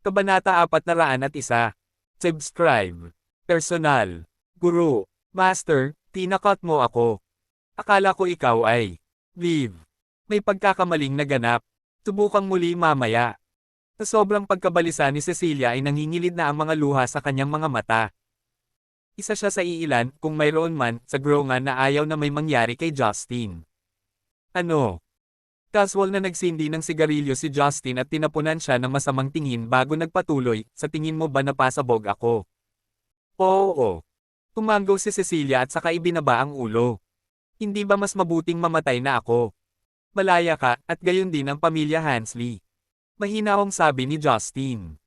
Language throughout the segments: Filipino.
Kabanata 401. Subscribe. Personal. Guru. Master, tinakot mo ako. Akala ko ikaw ay Live. May pagkakamaling naganap. Subukang muli mamaya. Sa sobrang pagkabalisa ni Cecilia ay nangingilid na ang mga luha sa kanyang mga mata. Isa siya sa iilan, kung mayroon man, sa grongan na ayaw na may mangyari kay Justin. Ano? Casual na nagsindi ng sigarilyo si Justin at tinapunan siya ng masamang tingin bago nagpatuloy, sa tingin mo ba napasabog ako? Oo. Tumanggaw si Cecilia at saka ibinaba ang ulo. Hindi ba mas mabuting mamatay na ako? Malaya ka, at gayon din ang pamilya Hansley. Mahinahong sabi ni Justin.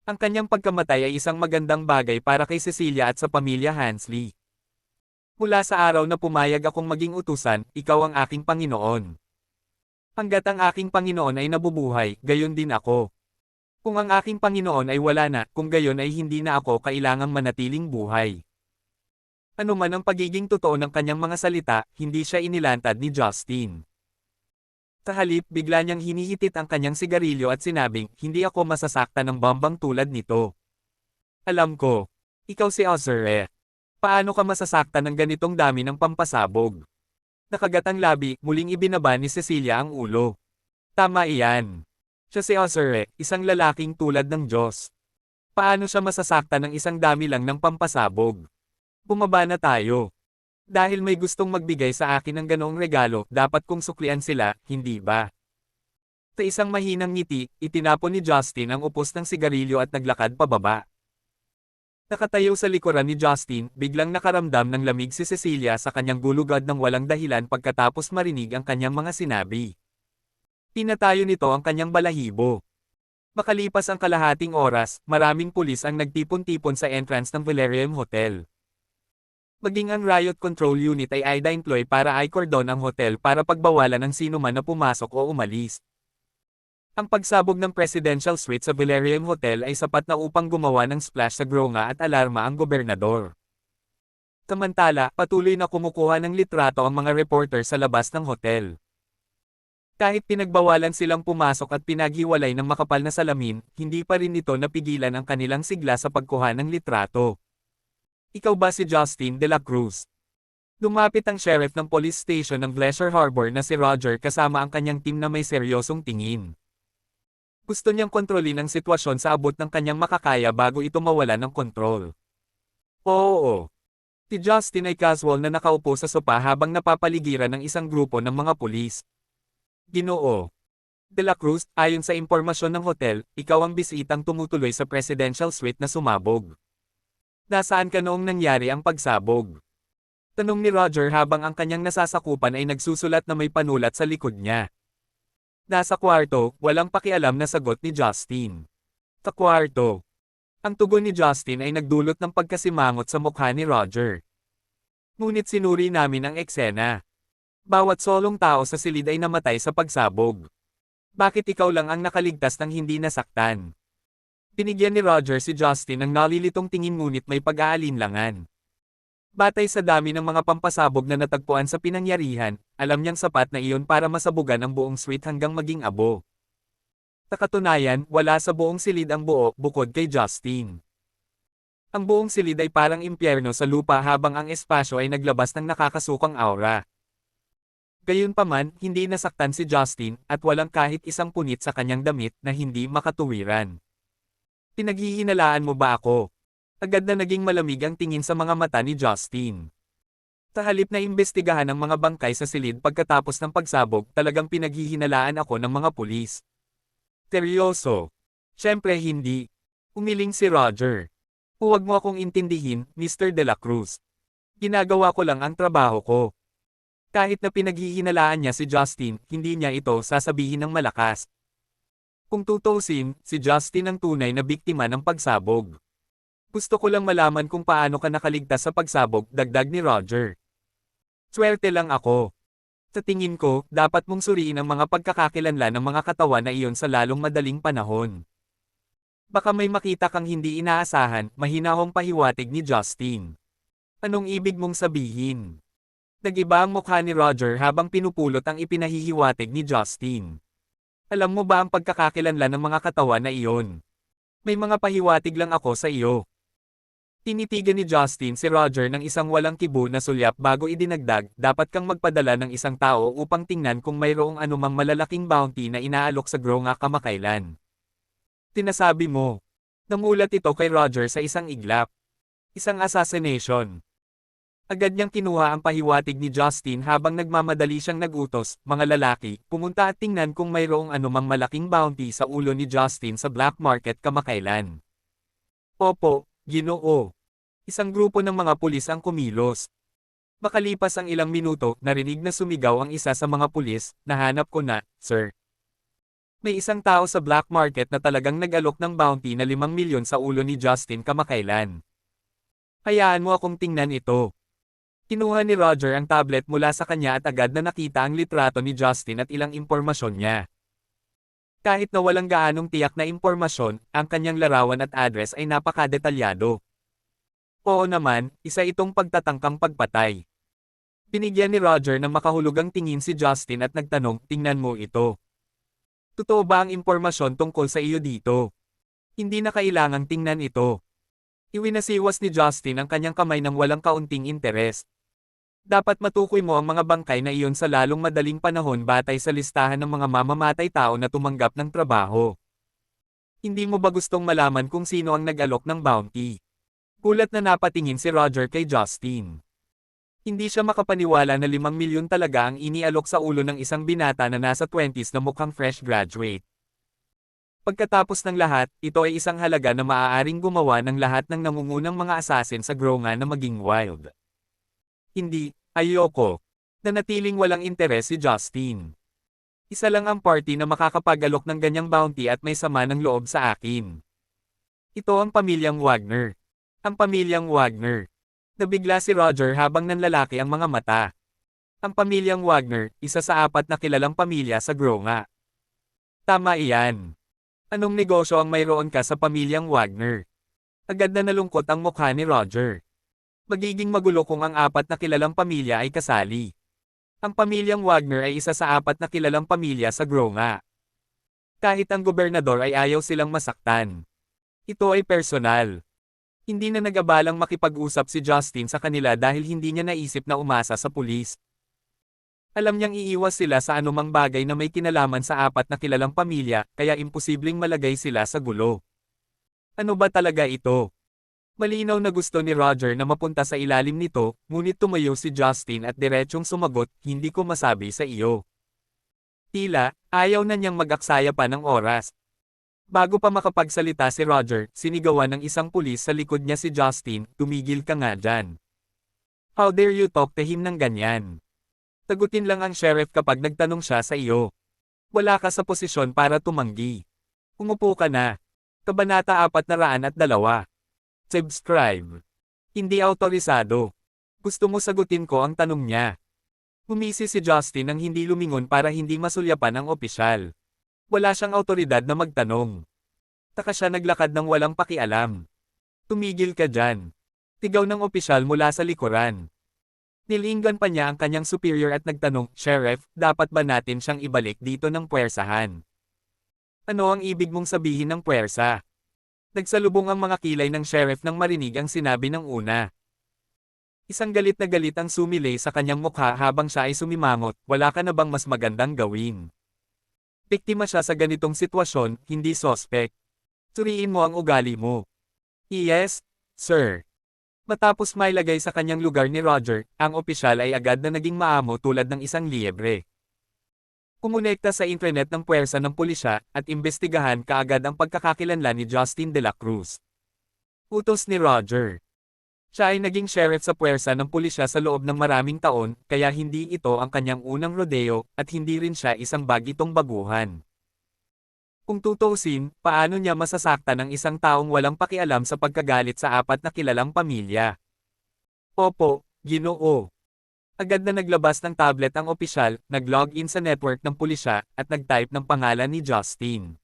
Ang kanyang pagkamatay ay isang magandang bagay para kay Cecilia at sa pamilya Hansley. Mula sa araw na pumayag akong maging utusan, ikaw ang aking Panginoon. Hanggat ang aking Panginoon ay nabubuhay, gayon din ako. Kung ang aking Panginoon ay wala na, kung gayon ay hindi na ako kailangang manatiling buhay. Ano man ang pagiging totoo ng kanyang mga salita, hindi siya inilantad ni Justin. Sa halip, bigla niyang hinihitit ang kanyang sigarilyo at sinabing, hindi ako masasaktan ng bombang tulad nito. Alam ko. Ikaw si Ozure. Paano ka masasaktan ng ganitong dami ng pampasabog? Nakagatang labi, muling ibinaba ni Cecilia ang ulo. Tama iyan. Siya si Ozure, isang lalaking tulad ng Diyos. Paano siya masasaktan ng isang dami lang ng pampasabog? Bumaba na tayo. Dahil may gustong magbigay sa akin ng ganoong regalo, dapat kong suklian sila, hindi ba? Sa isang mahinang ngiti, itinapon ni Justin ang upos ng sigarilyo at naglakad pababa. Nakatayo sa likuran ni Justin, biglang nakaramdam ng lamig si Cecilia sa kanyang gulugad ng walang dahilan pagkatapos marinig ang kanyang mga sinabi. Tinatayo nito ang kanyang balahibo. Makalipas ang kalahating oras, maraming pulis ang nagtipon-tipon sa entrance ng Valerium Hotel. Maging ang Riot Control Unit ay ida-employ para i-cordon ang hotel para pagbawalan ng sino man na pumasok o umalis. Ang pagsabog ng Presidential Suite sa Valerium Hotel ay sapat na upang gumawa ng splash sa gronga at alarma ang gobernador. Samantala, patuloy na kumukuha ng litrato ang mga reporter sa labas ng hotel. Kahit pinagbawalan silang pumasok at pinaghiwalay ng makapal na salamin, hindi pa rin ito napigilan ang kanilang sigla sa pagkuha ng litrato. Ikaw ba si Justin de la Cruz? Lumapit ang sheriff ng police station ng Pleasure Harbor na si Roger kasama ang kanyang team na may seryosong tingin. Gusto niyang kontrolin ang sitwasyon sa abot ng kanyang makakaya bago ito mawala ng kontrol. Oo. Si Justin ay casual na nakaupo sa sopa habang napapaligiran ng isang grupo ng mga pulis. Ginoo De la Cruz, ayon sa impormasyon ng hotel, ikaw ang bisitang tumutuloy sa presidential suite na sumabog. Nasaan ka noong nangyari ang pagsabog? Tanong ni Roger habang ang kanyang nasasakupan ay nagsusulat na may panulat sa likod niya. Nasa kwarto, walang pakialam na sagot ni Justin. Sa kwarto. Ang tugon ni Justin ay nagdulot ng pagkasimangot sa mukha ni Roger. Ngunit sinuri namin ang eksena. Bawat solong tao sa silid ay namatay sa pagsabog. Bakit ikaw lang ang nakaligtas ng hindi nasaktan? Binigyan ni Roger si Justin ng nalilitong tingin ngunit may pag-aalinlangan. Batay sa dami ng mga pampasabog na natagpuan sa pinangyarihan, alam niyang sapat na iyon para masabugan ang buong suite hanggang maging abo. Sa katunayan, wala sa buong silid ang buo bukod kay Justin. Ang buong silid ay parang impyerno sa lupa habang ang espasyo ay naglabas ng nakakasukang aura. Gayunpaman, hindi nasaktan si Justin at walang kahit isang punit sa kanyang damit na hindi makatuwiran. Pinaghihinalaan mo ba ako? Agad na naging malamig ang tingin sa mga mata ni Justin. Sa halip na imbestigahan ang mga bangkay sa silid pagkatapos ng pagsabog, talagang pinaghihinalaan ako ng mga pulis. Seryoso? Siyempre hindi. Umiling si Roger. Huwag mo akong intindihin, Mr. De La Cruz. Ginagawa ko lang ang trabaho ko. Kahit na pinaghihinalaan niya si Justin, hindi niya ito sasabihin ng malakas. Kung tutuusin, si Justin ang tunay na biktima ng pagsabog. Gusto ko lang malaman kung paano ka nakaligtas sa pagsabog, dagdag ni Roger. Swerte lang ako. Sa tingin ko, dapat mong suriin ang mga pagkakakilanlan ng mga katawan na iyon sa lalong madaling panahon. Baka may makita kang hindi inaasahan, mahinahong pahiwatig ni Justin. Anong ibig mong sabihin? Nag-iba ang mukha ni Roger habang pinupulot ang ipinahihiwatig ni Justin. Alam mo ba ang pagkakakilanlan ng mga katawan na iyon? May mga pahiwatig lang ako sa iyo. Tinitigan ni Justin si Roger ng isang walang kibo na sulyap bago idinagdag, dapat kang magpadala ng isang tao upang tingnan kung mayroong anumang malalaking bounty na inaalok sa Gronga kamakailan. Tinasabi mo. Namulat ito kay Roger sa isang iglap. Isang assassination. Agad niyang kinuha ang pahiwatig ni Justin habang nagmamadali siyang nagutos, mga lalaki, pumunta at tingnan kung mayroong anumang malaking bounty sa ulo ni Justin sa black market kamakailan. Opo, Ginoo. Isang grupo ng mga pulis ang kumilos. Makalipas ang ilang minuto, narinig na sumigaw ang isa sa mga pulis, nahanap ko na, sir. May isang tao sa black market na talagang nag-alok ng bounty na 5 milyon sa ulo ni Justin kamakailan. Hayaan mo akong tingnan ito. Kinuha ni Roger ang tablet mula sa kanya at agad na nakita ang litrato ni Justin at ilang impormasyon niya. Kahit na walang gaanong tiyak na impormasyon, ang kanyang larawan at address ay napakadetalyado. Oo naman, isa itong pagtatangkang pagpatay. Binigyan ni Roger ng makahulugang tingin si Justin at nagtanong, tingnan mo ito. Totoo ba ang impormasyon tungkol sa iyo dito? Hindi na kailangang tingnan ito. Iwinasiwas ni Justin ang kanyang kamay ng walang kaunting interes. Dapat matukoy mo ang mga bangkay na iyon sa lalong madaling panahon batay sa listahan ng mga mamamatay tao na tumanggap ng trabaho. Hindi mo ba gustong malaman kung sino ang nag-alok ng bounty? Gulat na napatingin si Roger kay Justin. Hindi siya makapaniwala na 5 milyon talaga ang inialok sa ulo ng isang binata na nasa 20s na mukhang fresh graduate. Pagkatapos ng lahat, ito ay isang halaga na maaaring gumawa ng lahat ng nangungunang mga assassin sa Gronga na maging wild. Hindi, ayoko. Nanatiling walang interes si Justin. Isa lang ang party na makakapag-alok ng ganyang bounty at may sama ng loob sa akin. Ito ang pamilyang Wagner. Ang pamilyang Wagner. Nabigla si Roger habang nanlalaki ang mga mata. Ang pamilyang Wagner, isa sa 4 na kilalang pamilya sa Gronga. Tama iyan. Anong negosyo ang mayroon ka sa pamilyang Wagner? Agad na nalungkot ang mukha ni Roger. Magiging magulo kung ang 4 na kilalang pamilya ay kasali. Ang pamilyang Wagner ay isa sa 4 na kilalang pamilya sa Gronga. Kahit ang gobernador ay ayaw silang masaktan. Ito ay personal. Hindi na nag-abalang makipag-usap si Justin sa kanila dahil hindi niya naisip na umasa sa pulis. Alam niyang iiwas sila sa anumang bagay na may kinalaman sa 4 na kilalang pamilya, kaya imposibleng malagay sila sa gulo. Ano ba talaga ito? Malinaw na gusto ni Roger na mapunta sa ilalim nito, ngunit tumayo si Justin at diretsyong sumagot, hindi ko masabi sa iyo. Tila, ayaw na niyang mag-aksaya pa ng oras. Bago pa makapagsalita si Roger, sinigawan ng isang pulis sa likod niya si Justin, tumigil ka nga dyan. How dare you talk to him ng ganyan? Tagutin lang ang sheriff kapag nagtanong siya sa iyo. Wala ka sa posisyon para tumanggi. Umupo ka na. Kabanata 402. Subscribe. Hindi autorisado. Gusto mo sagutin ko ang tanong niya. Humisi si Justin nang hindi lumingon para hindi masulyapan ang opisyal. Wala siyang autoridad na magtanong. Taka siya naglakad ng walang pakialam. Tumigil ka dyan. Tigaw ng opisyal mula sa likuran. Nilinggan pa niya ang kanyang superior at nagtanong, Sheriff, dapat ba natin siyang ibalik dito ng puwersahan? Ano ang ibig mong sabihin ng puwersa? Nagsalubong ang mga kilay ng sheriff nang marinig ang sinabi ng una. Isang galit na galit ang sumilay sa kanyang mukha habang siya ay sumimangot, wala ka na bang mas magandang gawin? Biktima siya sa ganitong sitwasyon, hindi sospek. Suriin mo ang ugali mo. Yes, sir. Matapos mailagay sa kanyang lugar ni Roger, ang opisyal ay agad na naging maamo tulad ng isang liebre. Kumonekta sa internet ng puwersa ng pulisya, at imbestigahan kaagad ang pagkakakilanlan ni Justin de la Cruz. Utos ni Roger. Siya ay naging sheriff sa puwersa ng pulisya sa loob ng maraming taon, kaya hindi ito ang kanyang unang rodeo, at hindi rin siya isang bagitong baguhan. Kung tutuusin, paano niya masasaktan ang isang taong walang pakialam sa pagkagalit sa 4 na kilalang pamilya? Opo, Ginoo. Agad na naglabas ng tablet ang opisyal, nag-login sa network ng pulisya, at nag-type ng pangalan ni Justin.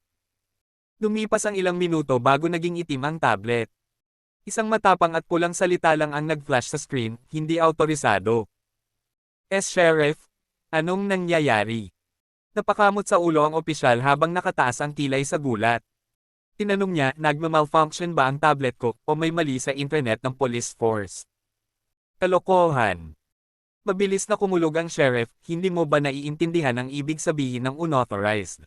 Lumipas ang ilang minuto bago naging itim ang tablet. Isang matapang at pulang salita lang ang nag-flash sa screen, hindi autorisado. Sheriff, anong nangyayari? Napakamot sa ulo ang opisyal habang nakataas ang kilay sa gulat. Tinanong niya, nagma-malfunction ba ang tablet ko o may mali sa internet ng police force? Kalokohan. Mabilis na kumulog ang sheriff, hindi mo ba naiintindihan ang ibig sabihin ng unauthorized?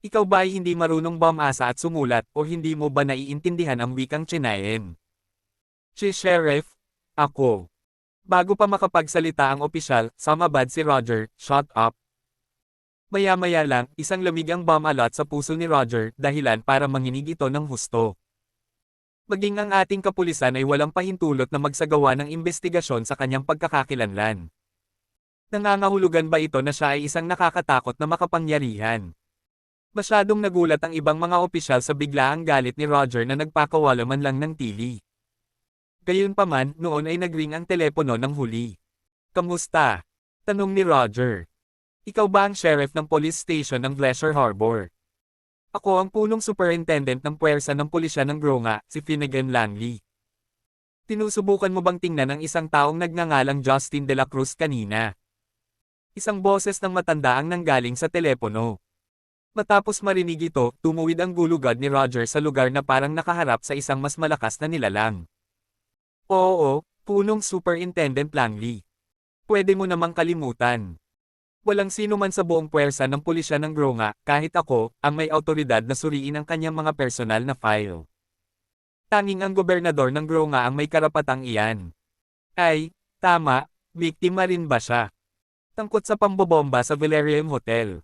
Ikaw ba ay hindi marunong bumasa at sumulat o hindi mo ba naiintindihan ang wikang Chinaen? Si Sheriff, ako. Bago pa makapagsalita ang opisyal, sumabad si Roger, shut up. Maya-maya lang, isang lamig ang bumalot sa puso ni Roger, dahilan para manginig ito ng husto. Maging ang ating kapulisan ay walang pahintulot na magsagawa ng investigasyon sa kanyang pagkakakilanlan. Nangangahulugan ba ito na siya ay isang nakakatakot na makapangyarihan? Masyadong nagulat ang ibang mga opisyal sa biglaang galit ni Roger na nagpakawala man lang ng tili. Gayunpaman, noon ay nagring ang telepono ng huli. Kamusta? Tanong ni Roger. Ikaw ba ang sheriff ng police station ng Pleasure Harbor? Ako ang punong superintendent ng puwersa ng pulisya ng Gronga, si Finnegan Langley. Tinusubukan mo bang tingnan ang isang taong nagngangalang Justin de la Cruz kanina? Isang boses ng matanda ang nanggaling sa telepono. Matapos marinig ito, tumuwid ang gulugad ni Roger sa lugar na parang nakaharap sa isang mas malakas na nilalang. Oo, punong Superintendent Langley. Pwede mo namang kalimutan. Walang sino man sa buong puwersa ng pulisya ng Gronga, kahit ako, ang may awtoridad na suriin ang kanyang mga personal na file. Tanging ang gobernador ng Gronga ang may karapatang iyan. Ay, tama, biktima rin ba siya? Tangkot sa pambobomba sa Valerium Hotel.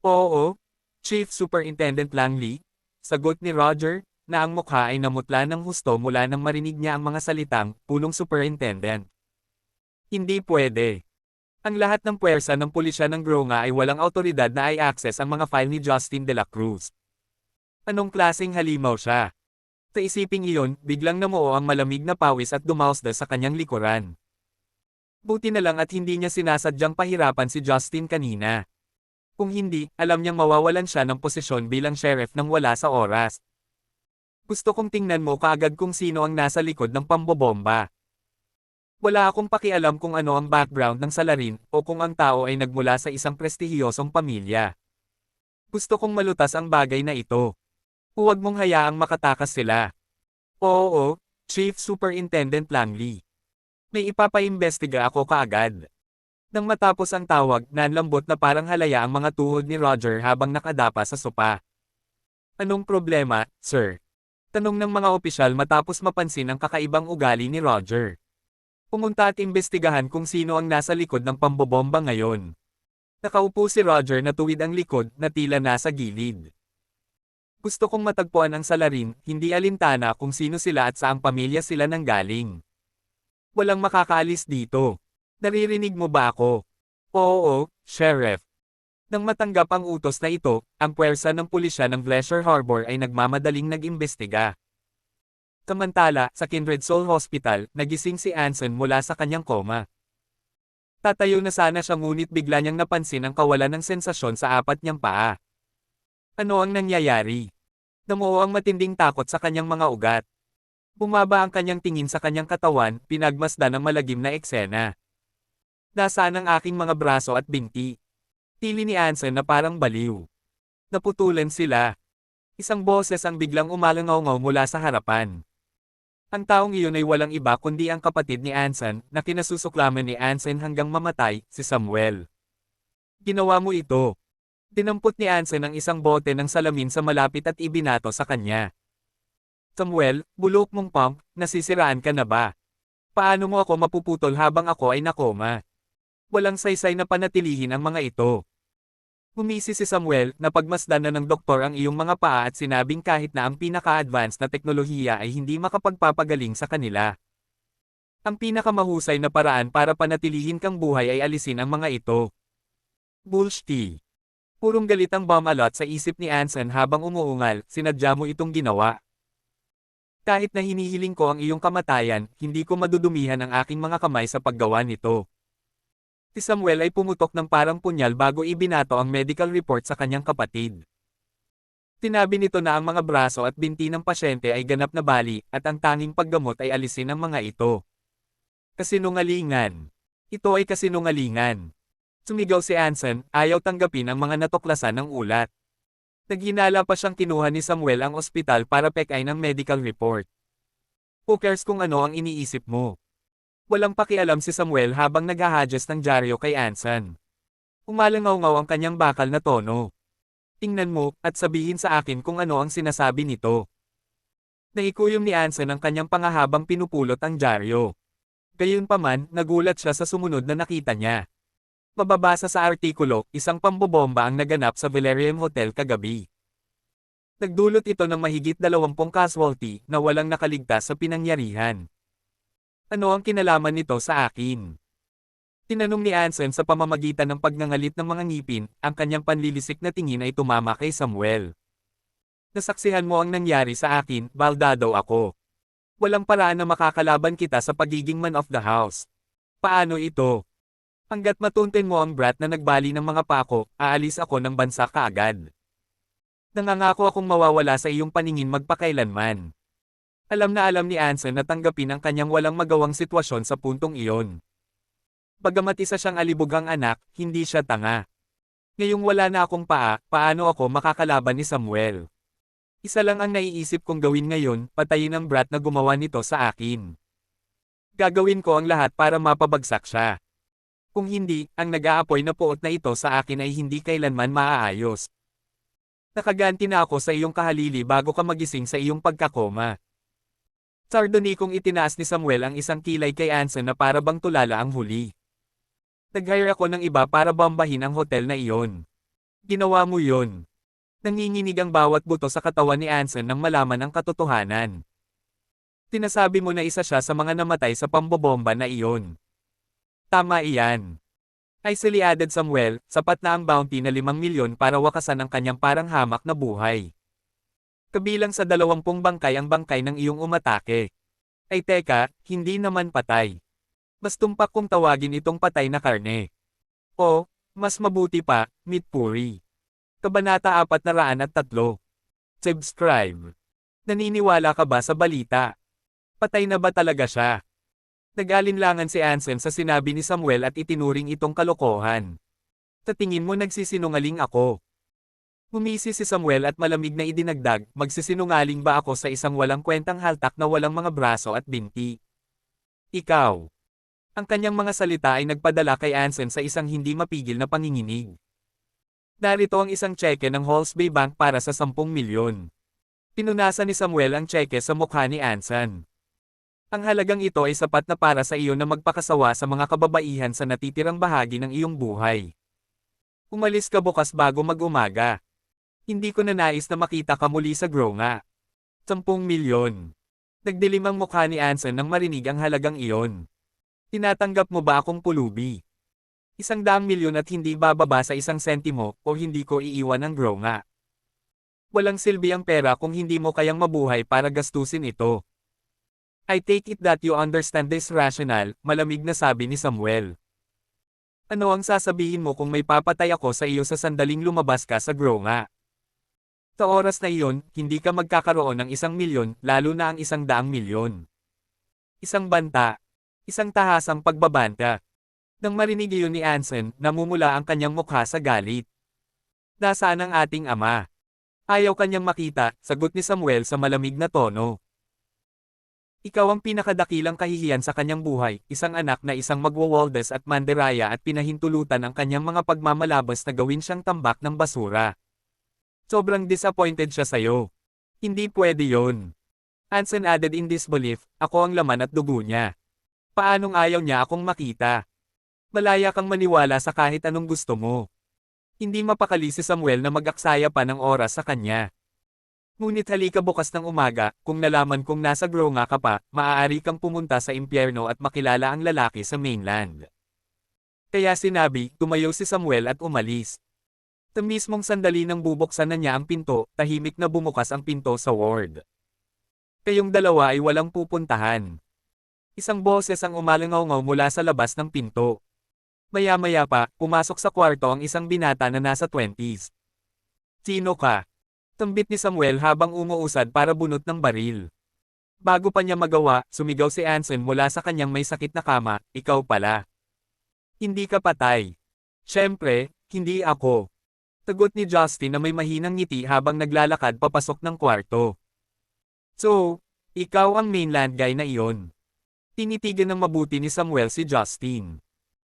Oo, Chief Superintendent Langley, sagot ni Roger, na ang mukha ay namutla ng husto mula nang marinig niya ang mga salitang, punong superintendent. Hindi pwede. Ang lahat ng puwersa ng pulisya ng Gronga ay walang awtoridad na i-access ang mga file ni Justin de la Cruz. Anong klaseng halimaw siya? Sa isiping iyon, biglang namuo ang malamig na pawis at dumausda sa kanyang likuran. Buti na lang at hindi niya sinasadyang pahirapan si Justin kanina. Kung hindi, alam niyang mawawalan siya ng posisyon bilang sheriff nang wala sa oras. Gusto kong tingnan mo kaagad kung sino ang nasa likod ng pambobomba. Wala akong pakialam kung ano ang background ng salarin o kung ang tao ay nagmula sa isang prestihiyosong pamilya. Gusto kong malutas ang bagay na ito. Huwag mong hayaang makatakas sila. Oo, Chief Superintendent Langley. May ipapaimbestiga ako kaagad. Nang matapos ang tawag, nanlambot na parang halaya ang mga tuhod ni Roger habang nakadapa sa sopa. Anong problema, sir? Tanong ng mga opisyal matapos mapansin ang kakaibang ugali ni Roger. Pumunta at imbestigahan kung sino ang nasa likod ng pambobomba ngayon. Nakaupo si Roger na tuwid ang likod na tila nasa gilid. Gusto kong matagpuan ang salarin, hindi alintana kung sino sila at saang pamilya sila nanggaling. Walang makakaalis dito. Naririnig mo ba ako? Oo, Sheriff. Nang matanggap ang utos na ito, ang puwersa ng pulisya ng Pleasure Harbor ay nagmamadaling nag-imbestiga. Samantala, sa Kindred Soul Hospital, nagising si Anson mula sa kanyang koma. Tatayo na sana siya ngunit bigla niyang napansin ang kawalan ng sensasyon sa apat niyang paa. Ano ang nangyayari? Namuo ang matinding takot sa kanyang mga ugat. Bumaba ang kanyang tingin sa kanyang katawan, pinagmasdan ang malagim na eksena. Nasaan ang aking mga braso at binti? Tili ni Anson na parang baliw. Naputulan sila. Isang boses ang biglang umalangaw-ngaw mula sa harapan. Ang taong iyon ay walang iba kundi ang kapatid ni Anson, na kinasusuklaman ni Anson hanggang mamatay, si Samuel. Ginawa mo ito. Dinampot ni Anson ang isang bote ng salamin sa malapit at ibinato sa kanya. Samuel, bulok mong pump, nasisiraan ka na ba? Paano mo ako mapuputol habang ako ay nakoma? Walang saysay na panatilihin ang mga ito. Humisi si Samuel na pagmasdan na ng doktor ang iyong mga paa at sinabing kahit na ang pinaka-advanced na teknolohiya ay hindi makapagpapagaling sa kanila. Ang pinakamahusay na paraan para panatilihin kang buhay ay alisin ang mga ito. Bullshit. Purong galit ang bumalot sa isip ni Anson habang umuungal, sinadya mo itong ginawa. Kahit na hinihiling ko ang iyong kamatayan, hindi ko madudumihan ang aking mga kamay sa paggawa nito. Si Samuel ay pumutok ng parang punyal bago ibinato ang medical report sa kanyang kapatid. Sinabi nito na ang mga braso at binti ng pasyente ay ganap na bali, at ang tanging paggamot ay alisin ang mga ito. Kasinungalingan. Ito ay kasinungalingan. Sumigaw si Anson, ayaw tanggapin ang mga natuklasan ng ulat. Naghinala pa siyang kinuha ni Samuel ang ospital para pekay ng medical report. Who cares kung ano ang iniisip mo? Walang pakialam si Samuel habang naghahadjust ng dyaryo kay Anson. Umalangaw-ngaw ang kanyang bakal na tono. Tingnan mo, at sabihin sa akin kung ano ang sinasabi nito. Naikuyom ni Anson ang kanyang pangahabang pinupulot ang dyaryo. Gayunpaman, nagulat siya sa sumunod na nakita niya. Mababasa sa artikulo, isang pambobomba ang naganap sa Valerian Hotel kagabi. Nagdulot ito ng mahigit 20 casualty na walang nakaligtas sa pinangyarihan. Ano ang kinalaman nito sa akin? Tinanong ni Anson sa pamamagitan ng pagngangalit ng mga ngipin, ang kanyang panlilisik na tingin ay tumama kay Samuel. Nasaksihan mo ang nangyari sa akin, baldado ako. Walang paraan na makakalaban kita sa pagiging man of the house. Paano ito? Hanggat matuntin mo ang brat na nagbali ng mga pako, aalis ako ng bansa kaagad. Nangangako akong mawawala sa iyong paningin magpakailanman. Alam na alam ni Anson na tanggapin ang kanyang walang magawang sitwasyon sa puntong iyon. Bagamat isa siyang alibugang anak, hindi siya tanga. Ngayong wala na akong paa, paano ako makakalaban ni Samuel? Isa lang ang naiisip kong gawin ngayon, patayin ang brat na gumawa nito sa akin. Gagawin ko ang lahat para mapabagsak siya. Kung hindi, ang nag-aapoy na puot na ito sa akin ay hindi kailanman maaayos. Nakaganti na ako sa iyong kahalili bago ka magising sa iyong pagkakoma. Sardonikong itinaas ni Samuel ang isang kilay kay Anson na para bang tulala ang huli. Nag-hire ako ng iba para bombahin ang hotel na iyon. Ginawa mo yon. Nanginginig ang bawat buto sa katawan ni Anson nang malaman ang katotohanan. Tinasabi mo na isa siya sa mga namatay sa pambobomba na iyon. Tama iyan. Nicely added Samuel, sapat na ang bounty na 5 milyon para wakasan ang kanyang parang hamak na buhay. Kabilang sa 20 bangkay ang bangkay ng iyong umatake. Ay teka, hindi naman patay. Mas tumpak kung tawagin itong patay na karne. O, mas mabuti pa, meat puri. Kabanata 403. Subscribe. Naniniwala ka ba sa balita? Patay na ba talaga siya? Nag-alinlangan si Anson sa sinabi ni Samuel at itinuring itong kalokohan. Sa tingin mo nagsisinungaling ako? Humisi si Samuel at malamig na idinagdag, magsisinungaling ba ako sa isang walang kwentang haltak na walang mga braso at binti? Ikaw. Ang kanyang mga salita ay nagpadala kay Anson sa isang hindi mapigil na panginginig. Narito ang isang tseke ng Halls Bay Bank para sa 10 milyon. Pinunasan ni Samuel ang tseke sa mukha ni Anson. Ang halagang ito ay sapat na para sa iyo na magpakasawa sa mga kababaihan sa natitirang bahagi ng iyong buhay. Umalis ka bukas bago mag-umaga. Hindi ko na nais na makita ka muli sa grow nga. 10 milyon. Nagdilim ang mukha ni Anson nang marinig ang halagang iyon. Tinatanggap mo ba akong pulubi? 100 milyon at hindi bababa sa 1 sentimo o hindi ko iiwan ang grow nga. Walang silbi ang pera kung hindi mo kayang mabuhay para gastusin ito. I take it that you understand this rationale, malamig na sabi ni Samuel. Ano ang sasabihin mo kung may papatay ako sa iyo sa sandaling lumabas ka sa grow nga? Sa oras na iyon, hindi ka magkakaroon ng 1 milyon, lalo na ang 100 milyon. Isang banta. Isang tahasang pagbabanta. Nang marinig iyon ni Anson, namumula ang kanyang mukha sa galit. Nasaan ang ating ama? Ayaw kanyang makita, sagot ni Samuel sa malamig na tono. Ikaw ang pinakadakilang kahihiyan sa kanyang buhay, isang anak na isang magwawaldes at manderaya at pinahintulutan ang kanyang mga pagmamalabas na gawin siyang tambak ng basura. Sobrang disappointed siya sa'yo. Hindi pwede yon. Anson added in disbelief, ako ang laman at dugo niya. Paanong ayaw niya akong makita? Malaya kang maniwala sa kahit anong gusto mo. Hindi mapakali si Samuel na mag-aksaya pa ng oras sa kanya. Ngunit halika bukas ng umaga, kung nalaman kong nasa grow nga ka pa, maaari kang pumunta sa impyerno at makilala ang lalaki sa mainland. Kaya sinabi, tumayo si Samuel at umalis. Sa mismong sandali nang bubuksan na niya ang pinto, tahimik na bumukas ang pinto sa ward. Kayong dalawa ay walang pupuntahan. Isang boses ang umalangaw-ngaw mula sa labas ng pinto. Maya-maya pa, pumasok sa kwarto ang isang binata na nasa 20s. Sino ka? Tambit ni Samuel habang umuusad para bunot ng baril. Bago pa niya magawa, sumigaw si Anson mula sa kanyang may sakit na kama, ikaw pala. Hindi ka patay. Siyempre, hindi ako. Tagot ni Justin na may mahinang ngiti habang naglalakad papasok ng kwarto. So, ikaw ang mainland guy na iyon. Tinitigan ng mabuti ni Samuel si Justin.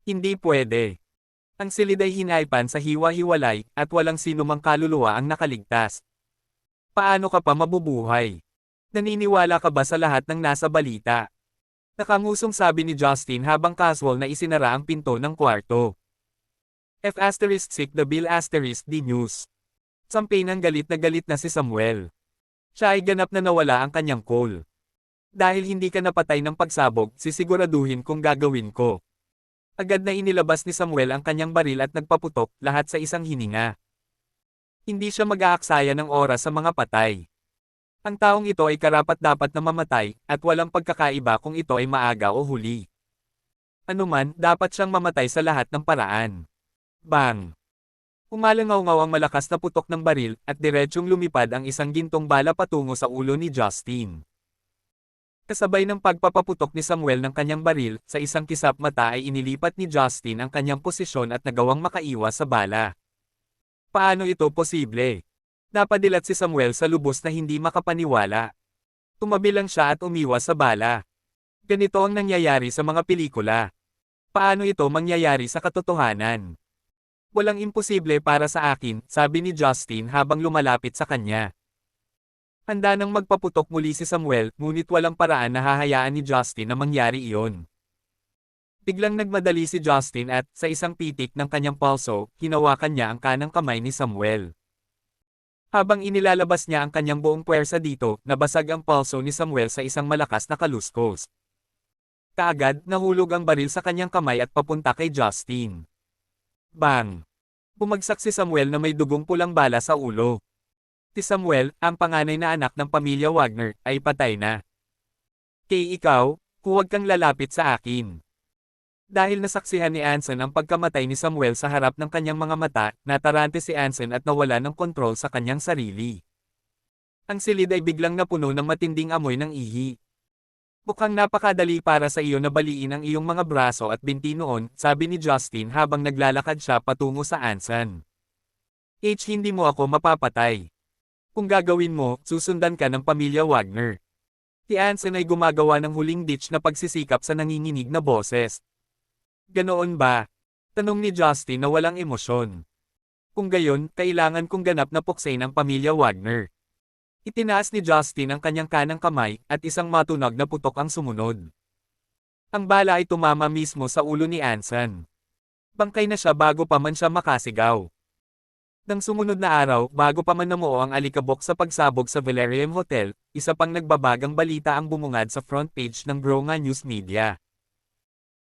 Hindi pwede. Ang silid ay hinaypan sa hiwa-hiwalay at walang sinumang kaluluwa ang nakaligtas. Paano ka pa mabubuhay? Naniniwala ka ba sa lahat ng nasa balita? Nakangusong sabi ni Justin habang casual na isinara ang pinto ng kwarto. F*** the bill** the news. Sampay ng galit na si Samuel. Siya ay ganap na nawala ang kanyang call. Dahil hindi ka napatay ng pagsabog, sisiguraduhin kong gagawin ko. Agad na inilabas ni Samuel ang kanyang baril at nagpaputok, lahat sa isang hininga. Hindi siya mag-aaksaya ng oras sa mga patay. Ang taong ito ay karapat-dapat na mamatay, at walang pagkakaiba kung ito ay maaga o huli. Anuman, dapat siyang mamatay sa lahat ng paraan. Bang! Umalangaw-ngaw ang malakas na putok ng baril, at diretsyong lumipad ang isang gintong bala patungo sa ulo ni Justin. Kasabay ng pagpapaputok ni Samuel ng kanyang baril, sa isang kisap mata ay inilipat ni Justin ang kanyang posisyon at nagawang makaiwas sa bala. Paano ito posible? Napadilat si Samuel sa lubos na hindi makapaniwala. Tumabi lang siya at umiwas sa bala. Ganito ang nangyayari sa mga pelikula. Paano ito mangyayari sa katotohanan? Walang imposible para sa akin, sabi ni Justin habang lumalapit sa kanya. Handa nang magpaputok muli si Samuel, ngunit walang paraan na hahayaan ni Justin na mangyari iyon. Biglang nagmadali si Justin at, sa isang pitik ng kanyang pulso, hinawakan niya ang kanang kamay ni Samuel. Habang inilalabas niya ang kanyang buong puwersa dito, nabasag ang pulso ni Samuel sa isang malakas na kaluskos. Kaagad, nahulog ang baril sa kanyang kamay at papunta kay Justin. Bang! Bumagsak si Samuel na may dugong pulang bala sa ulo. Si Samuel, ang panganay na anak ng pamilya Wagner, ay patay na. Kay ikaw, huwag kang lalapit sa akin. Dahil nasaksihan ni Anson ang pagkamatay ni Samuel sa harap ng kanyang mga mata, natarante si Anson at nawala ng kontrol sa kanyang sarili. Ang silid ay biglang napuno ng matinding amoy ng ihi. Mukhang napakadali para sa iyo na baliin ang iyong mga braso at binti noon, sabi ni Justin habang naglalakad siya patungo sa Anson. Hindi mo ako mapapatay. Kung gagawin mo, susundan ka ng pamilya Wagner. Si Anson ay gumagawa ng huling ditch na pagsisikap sa nanginginig na boses. Ganoon ba? Tanong ni Justin na walang emosyon. Kung gayon, kailangan kong ganap na puksain ang pamilya Wagner. Itinaas ni Justin ang kanyang kanang kamay, at isang matunog na putok ang sumunod. Ang bala ay tumama mismo sa ulo ni Anson. Bangkay na siya bago pa man siya makasigaw. Nang sumunod na araw, bago pa man namuo ang alikabok sa pagsabog sa Valerium Hotel, isa pang nagbabagang balita ang bumungad sa front page ng Gronga News Media.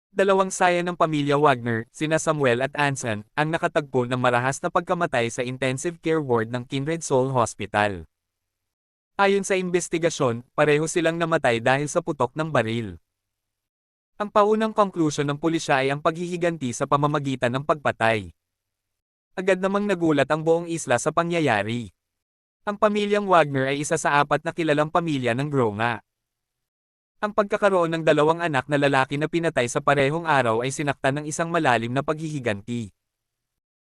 Dalawang saya ng pamilya Wagner, sina Samuel at Anson, ang nakatagpo ng marahas na pagkamatay sa intensive care ward ng Kindred Soul Hospital. Ayon sa investigasyon, pareho silang namatay dahil sa putok ng baril. Ang paunang conclusion ng pulisya ay ang paghihiganti sa pamamagitan ng pagpatay. Agad namang nagulat ang buong isla sa pangyayari. Ang pamilyang Wagner ay isa sa 4 na kilalang pamilya ng Gronga. Ang pagkakaroon ng 2 anak na lalaki na pinatay sa parehong araw ay sinaktan ng isang malalim na paghihiganti.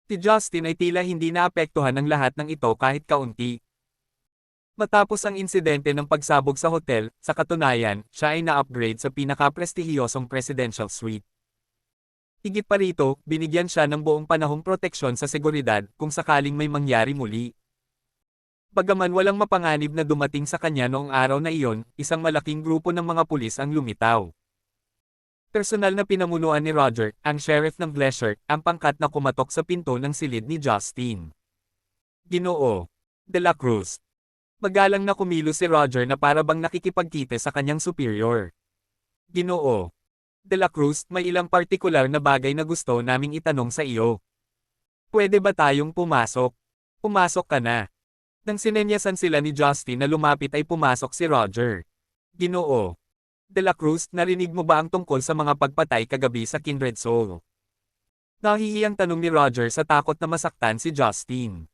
Si Justin ay tila hindi naapektuhan ng lahat ng ito kahit kaunti. Matapos ang insidente ng pagsabog sa hotel, sa katunayan, siya ay na-upgrade sa pinaka-prestihiyosong presidential suite. Higit pa rito, binigyan siya ng buong panahong proteksyon sa seguridad kung sakaling may mangyari muli. Bagaman walang mapanganib na dumating sa kanya noong araw na iyon, isang malaking grupo ng mga pulis ang lumitaw. Personal na pinamunuan ni Roger, ang sheriff ng Glesher, ang pangkat na kumatok sa pinto ng silid ni Justin. Ginoo De La Cruz. Magalang na kumilos si Roger na para bang nakikipagkita sa kanyang superior. Ginoo De La Cruz, may ilang partikular na bagay na gusto naming itanong sa iyo. Pwede ba tayong pumasok? Pumasok ka na. Nang sinenyasan sila ni Justin na lumapit ay pumasok si Roger. Ginoo De La Cruz, narinig mo ba ang tungkol sa mga pagpatay kagabi sa Kindred Soul? Nahihiyang tanong ni Roger sa takot na masaktan si Justin.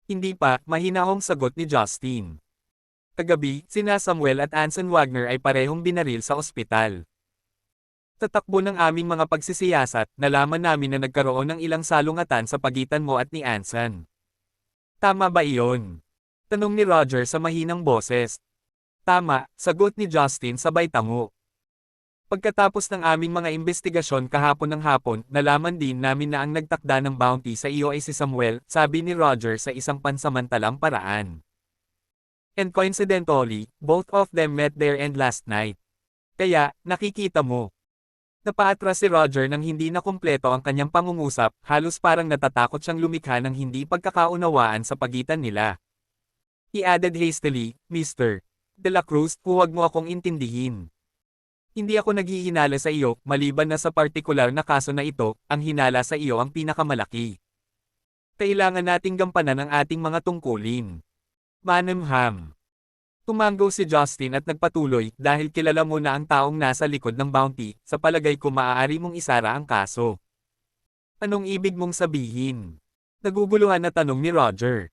Hindi pa, mahinahong sagot ni Justin. Kagabi, sina Samuel at Anson Wagner ay parehong binaril sa ospital. Tatakbo ng aming mga pagsisiyasat, nalaman namin na nagkaroon ng ilang salungatan sa pagitan mo at ni Anson. Tama ba iyon? Tanong ni Roger sa mahinang boses. Tama, sagot ni Justin sabay tango. Pagkatapos ng aming mga investigasyon kahapon ng hapon, nalaman din namin na ang nagtakda ng bounty sa iyo ay si Samuel, sabi ni Roger sa isang pansamantalang paraan. And coincidentally, both of them met their end last night. Kaya, nakikita mo. Napaatras si Roger nang hindi na kumpleto ang kanyang pangungusap, halos parang natatakot siyang lumikha ng hindi pagkakaunawaan sa pagitan nila. He added hastily, Mr. De La Cruz, huwag mo akong intindihin. Hindi ako naghihinala sa iyo, maliban na sa partikular na kaso na ito, ang hinala sa iyo ang pinakamalaki. Kailangan nating gampanan ang ating mga tungkulin. Manamham. Tumango si Justin at nagpatuloy, dahil kilala mo na ang taong nasa likod ng bounty, sa palagay ko maaari mong isara ang kaso. Anong ibig mong sabihin? Naguguluhan na tanong ni Roger.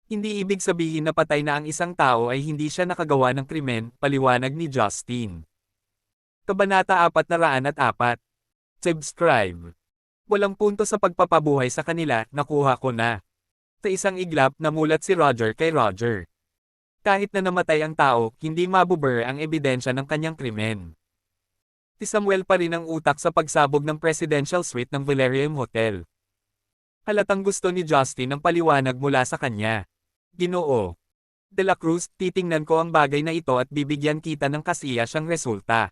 Hindi ibig sabihin na patay na ang isang tao ay hindi siya nakagawa ng krimen, paliwanag ni Justin. Kabanata 404. Subscribe. Walang punto sa pagpapabuhay sa kanila, nakuha ko na. Sa isang iglap, namulat si Roger kay Roger. Kahit na namatay ang tao, hindi mabubur ang ebidensya ng kanyang krimen. Si Samuel pa rin ang utak sa pagsabog ng presidential suite ng Valerium Hotel. Halatang gusto ni Justin ng paliwanag mula sa kanya. Ginoo De La Cruz, titingnan ko ang bagay na ito at bibigyan kita ng kasiyasang resulta.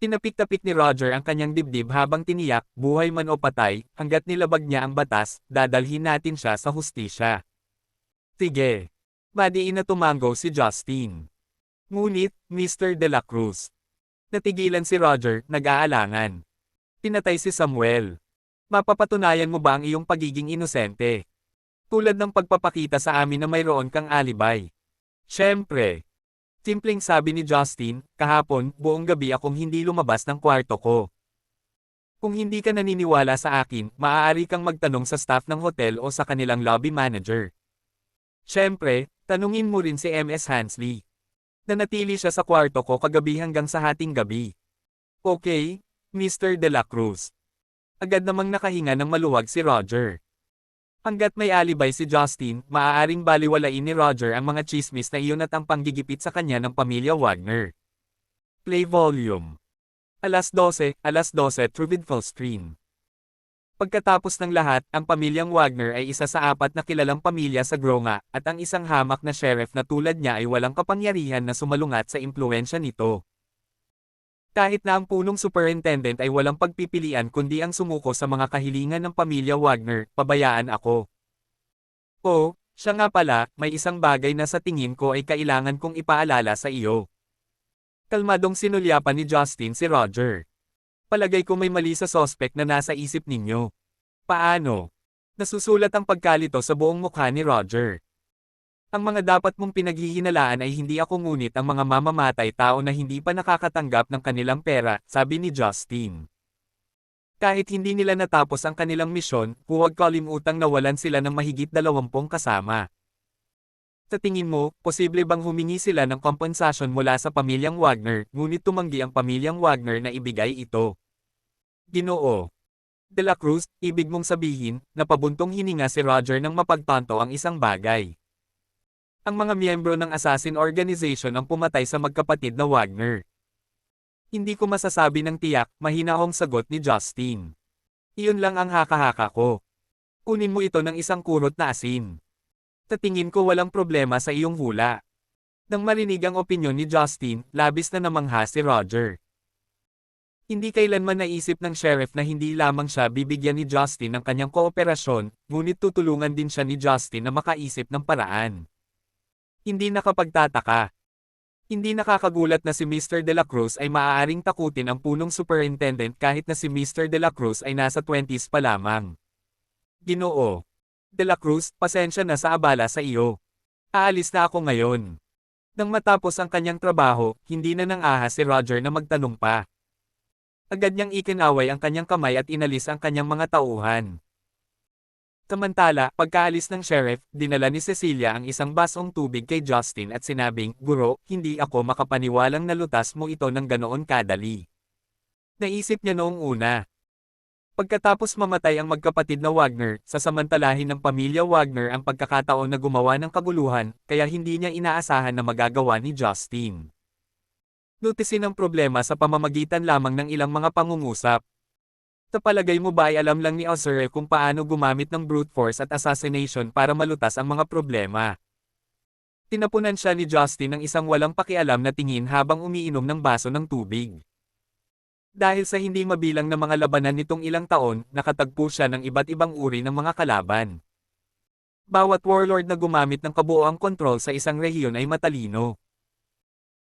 Tinapik-tapik ni Roger ang kanyang dibdib habang tiniyak, buhay man o patay, hanggat nilabag niya ang batas, dadalhin natin siya sa hustisya. Sige. Madiin na tumango si Justin. Ngunit, Mr. De La Cruz. Natigilan si Roger, nag-aalangan. Pinatay si Samuel. Mapapatunayan mo ba ang iyong pagiging inosente? Tulad ng pagpapakita sa amin na mayroon kang alibay. Siyempre. Simpleng sabi ni Justin, kahapon, buong gabi akong hindi lumabas ng kwarto ko. Kung hindi ka naniniwala sa akin, maaari kang magtanong sa staff ng hotel o sa kanilang lobby manager. Siyempre, tanungin mo rin si MS Hansley. Nanatili siya sa kwarto ko kagabi hanggang sa hating gabi. Okay, Mr. De La Cruz. Agad namang nakahinga ng maluwag si Roger. Hanggat may alibay si Justin, maaaring baliwalain ni Roger ang mga chismis na iyon at ang panggigipit sa kanya ng pamilya Wagner. Play volume. Alas 12 True full screen. Pagkatapos ng lahat, ang pamilyang Wagner ay isa sa 4 na kilalang pamilya sa Gronga, at ang isang hamak na sheriff na tulad niya ay walang kapangyarihan na sumalungat sa impluwensya nito. Kahit na ang punong superintendent ay walang pagpipilian kundi ang sumuko sa mga kahilingan ng pamilya Wagner, pabayaan ako. Oh, siya nga pala, may isang bagay na sa tingin ko ay kailangan kong ipaalala sa iyo. Kalmadong sinulyapan ni Justin si Roger. Palagay ko may mali sa suspect na nasa isip ninyo. Paano? Nasusulat ang pagkalito sa buong mukha ni Roger. Ang mga dapat mong pinaghihinalaan ay hindi ako ngunit ang mga mamamatay tao na hindi pa nakakatanggap ng kanilang pera, sabi ni Justin. Kahit hindi nila natapos ang kanilang misyon, huwag kalimutang nawalan sila ng mahigit 20 kasama. Sa tingin mo, posible bang humingi sila ng kompensasyon mula sa pamilyang Wagner, ngunit tumanggi ang pamilyang Wagner na ibigay ito? Ginoo De La Cruz, ibig mong sabihin, napabuntong hininga si Roger nang mapagtanto ang isang bagay. Ang mga miyembro ng assassin organization ang pumatay sa magkapatid na Wagner. Hindi ko masasabi ng tiyak, mahinahong sagot ni Justin. Iyon lang ang haka-haka ko. Kunin mo ito ng isang kurot na asin. Sa tingin ko walang problema sa iyong hula. Nang marinig ang opinyon ni Justin, labis na namangha si Roger. Hindi kailanman naisip ng sheriff na hindi lamang siya bibigyan ni Justin ng kanyang kooperasyon, ngunit tutulungan din siya ni Justin na makaisip ng paraan. Hindi nakapagtataka. Hindi nakakagulat na si Mr. De La Cruz ay maaaring takutin ang punong superintendent kahit na si Mr. De La Cruz ay nasa 20s pa lamang. Ginoo De La Cruz, pasensya na sa abala sa iyo. Aalis na ako ngayon. Nang matapos ang kanyang trabaho, hindi na nang ahas si Roger na magtanong pa. Agad niyang ikinaway ang kanyang kamay at inalis ang kanyang mga tauhan. Samantala, pagkaalis ng sheriff, dinala ni Cecilia ang isang basong tubig kay Justin at sinabing, Guro, hindi ako makapaniwalang nalutas mo ito ng ganoon kadali. Naisip niya noong una. Pagkatapos mamatay ang magkapatid na Wagner, sasamantalahin ng pamilya Wagner ang pagkakataon na gumawa ng kaguluhan, kaya hindi niya inaasahan na magagawa ni Justin. Notisin ang problema sa pamamagitan lamang ng ilang mga pangungusap. Sa palagay mo ba ay alam lang ni Ozure kung paano gumamit ng brute force at assassination para malutas ang mga problema? Tinapunan siya ni Justin ng isang walang pakialam na tingin habang umiinom ng baso ng tubig. Dahil sa hindi mabilang na mga labanan nitong ilang taon, nakatagpo siya ng iba't ibang uri ng mga kalaban. Bawat warlord na gumamit ng kabuoang kontrol sa isang rehiyon ay matalino.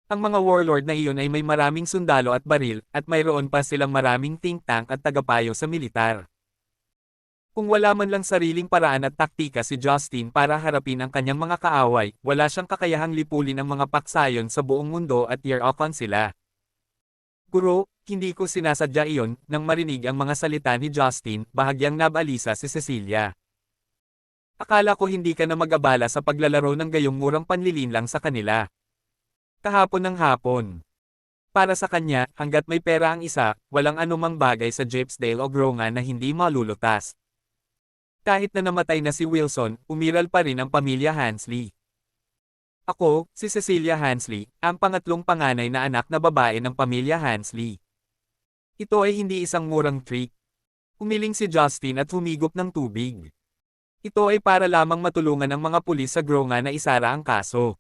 Ang mga warlord na iyon ay may maraming sundalo at baril, at mayroon pa silang maraming think tank at tagapayo sa militar. Kung wala man lang sariling paraan at taktika si Justin para harapin ang kanyang mga kaaway, wala siyang kakayahang lipulin ang mga paksayon sa buong mundo at year-off-on sila. Guro, hindi ko sinasadya iyon, nang marinig ang mga salita ni Justin, bahagyang nabalisa si Cecilia. Akala ko hindi ka na mag-abala sa paglalaro ng gayong murang panlilinlang sa kanila. Kahapon ng hapon. Para sa kanya, hanggat may pera ang isa, walang anumang bagay sa Japesdale o Gronga na hindi malulutas. Kahit na namatay na si Wilson, umiral pa rin ang pamilya Hansley. Ako, si Cecilia Hansley, ang pangatlong panganay na anak na babae ng pamilya Hansley. Ito ay hindi isang murang trick. Umiling si Justin at humigop ng tubig. Ito ay para lamang matulungan ang mga pulis sa Gronga na isara ang kaso.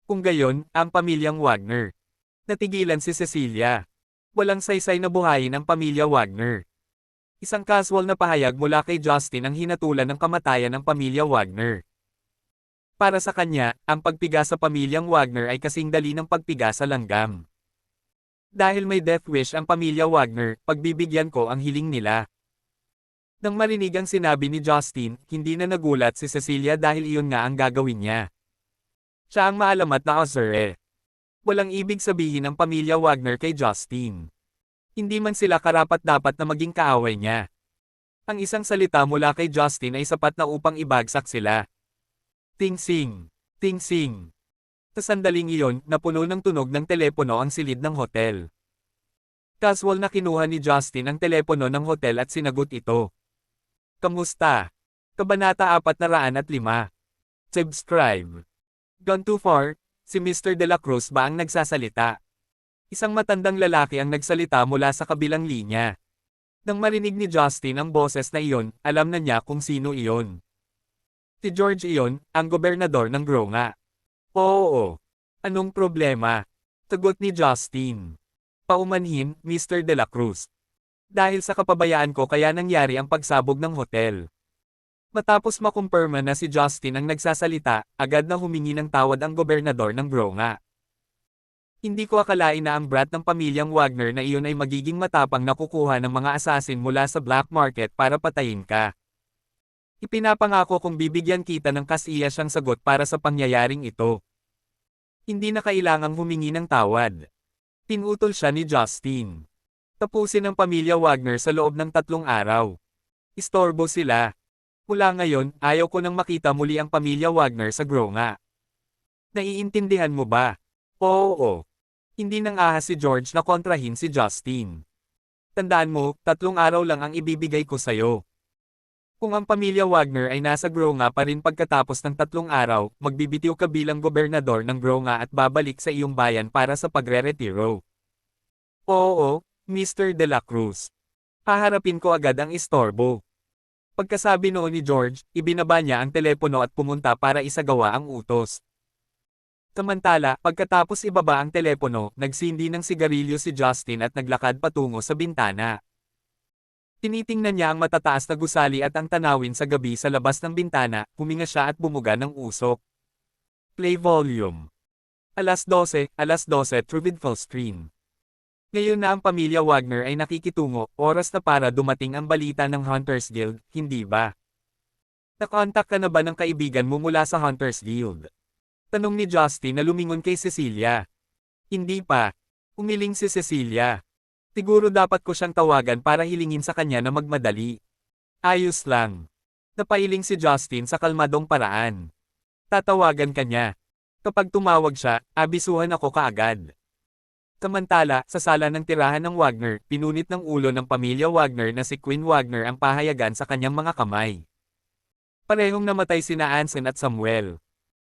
Kung gayon, ang pamilyang Wagner. Natigilan si Cecilia. Walang saysay na buhayin ang pamilya Wagner. Isang casual na pahayag mula kay Justin ang hinatulan ng kamatayan ng pamilya Wagner. Para sa kanya, ang pagpiga sa pamilyang Wagner ay kasing dali ng pagpiga sa langgam. Dahil may death wish ang pamilya Wagner, pagbibigyan ko ang hiling nila. Nang marinig ang sinabi ni Justin, hindi na nagulat si Cecilia dahil iyon nga ang gagawin niya. Siya ang maalamat na Ozure. Walang ibig sabihin ang pamilya Wagner kay Justin. Hindi man sila karapat-dapat na maging kaaway niya. Ang isang salita mula kay Justin ay sapat na upang ibagsak sila. Ting-sing! Ting-sing! Sa sandaling iyon, napuno ng tunog ng telepono ang silid ng hotel. Casual na kinuha ni Justin ang telepono ng hotel at sinagot ito. Kamusta? Kabanata 405. Subscribe. Gone too far, si Mr. De La Cruz ba ang nagsasalita? Isang matandang lalaki ang nagsalita mula sa kabilang linya. Nang marinig ni Justin ang boses na iyon, alam na niya kung sino iyon. Si George iyon, ang gobernador ng Gronga. Oo. Anong problema? Sagot ni Justin. Paumanhin, Mr. De La Cruz. Dahil sa kapabayaan ko kaya nangyari ang pagsabog ng hotel. Matapos makumpirma na si Justin ang nagsasalita, agad na humingi ng tawad ang gobernador ng Gronga. Hindi ko akalain na ang brat ng pamilyang Wagner na iyon ay magiging matapang na kukuha ng mga assassin mula sa black market para patayin ka. Ipinapangako kong bibigyan kita ng kasiya siyang sagot para sa pangyayaring ito. Hindi na kailangang humingi ng tawad. Pinutol siya ni Justin. Tapusin ang pamilya Wagner sa loob ng 3 araw. Istorbo sila. Mula ngayon, ayaw ko nang makita muli ang pamilya Wagner sa Gronga. Naiintindihan mo ba? Oo. Hindi nang ahas si George na kontrahin si Justin. Tandaan mo, 3 araw lang ang ibibigay ko sayo. Kung ang pamilya Wagner ay nasa Gronga pa rin pagkatapos ng 3 araw, magbibitiw ka bilang gobernador ng Gronga at babalik sa iyong bayan para sa pagre-retiro. Oo, Mr. De La Cruz. Haharapin ko agad ang istorbo. Pagkasabi noon ni George, ibinaba niya ang telepono at pumunta para isagawa ang utos. Samantala, pagkatapos ibaba ang telepono, nagsindi ng sigarilyo si Justin at naglakad patungo sa bintana. Tinitingnan niya ang matataas na gusali at ang tanawin sa gabi sa labas ng bintana, huminga siya at bumuga ng usok. Play volume. Alas 12 through full screen. Ngayon na ang pamilya Wagner ay nakikitungo, oras na para dumating ang balita ng Hunters Guild, hindi ba? Nakontak ka na ba ng kaibigan mo mula sa Hunters Guild? Tanong ni Justin na lumingon kay Cecilia. Hindi pa. Umiling si Cecilia. Siguro dapat ko siyang tawagan para hilingin sa kanya na magmadali. Ayos lang. Napailing si Justin sa kalmadong paraan. Tatawagan ka niya. Kapag tumawag siya, abisuhan ako kaagad. Samantala, sa sala ng tirahan ng Wagner, pinunit ng ulo ng pamilya Wagner na si Queen Wagner ang pahayagan sa kanyang mga kamay. Parehong namatay sina Anson at Samuel.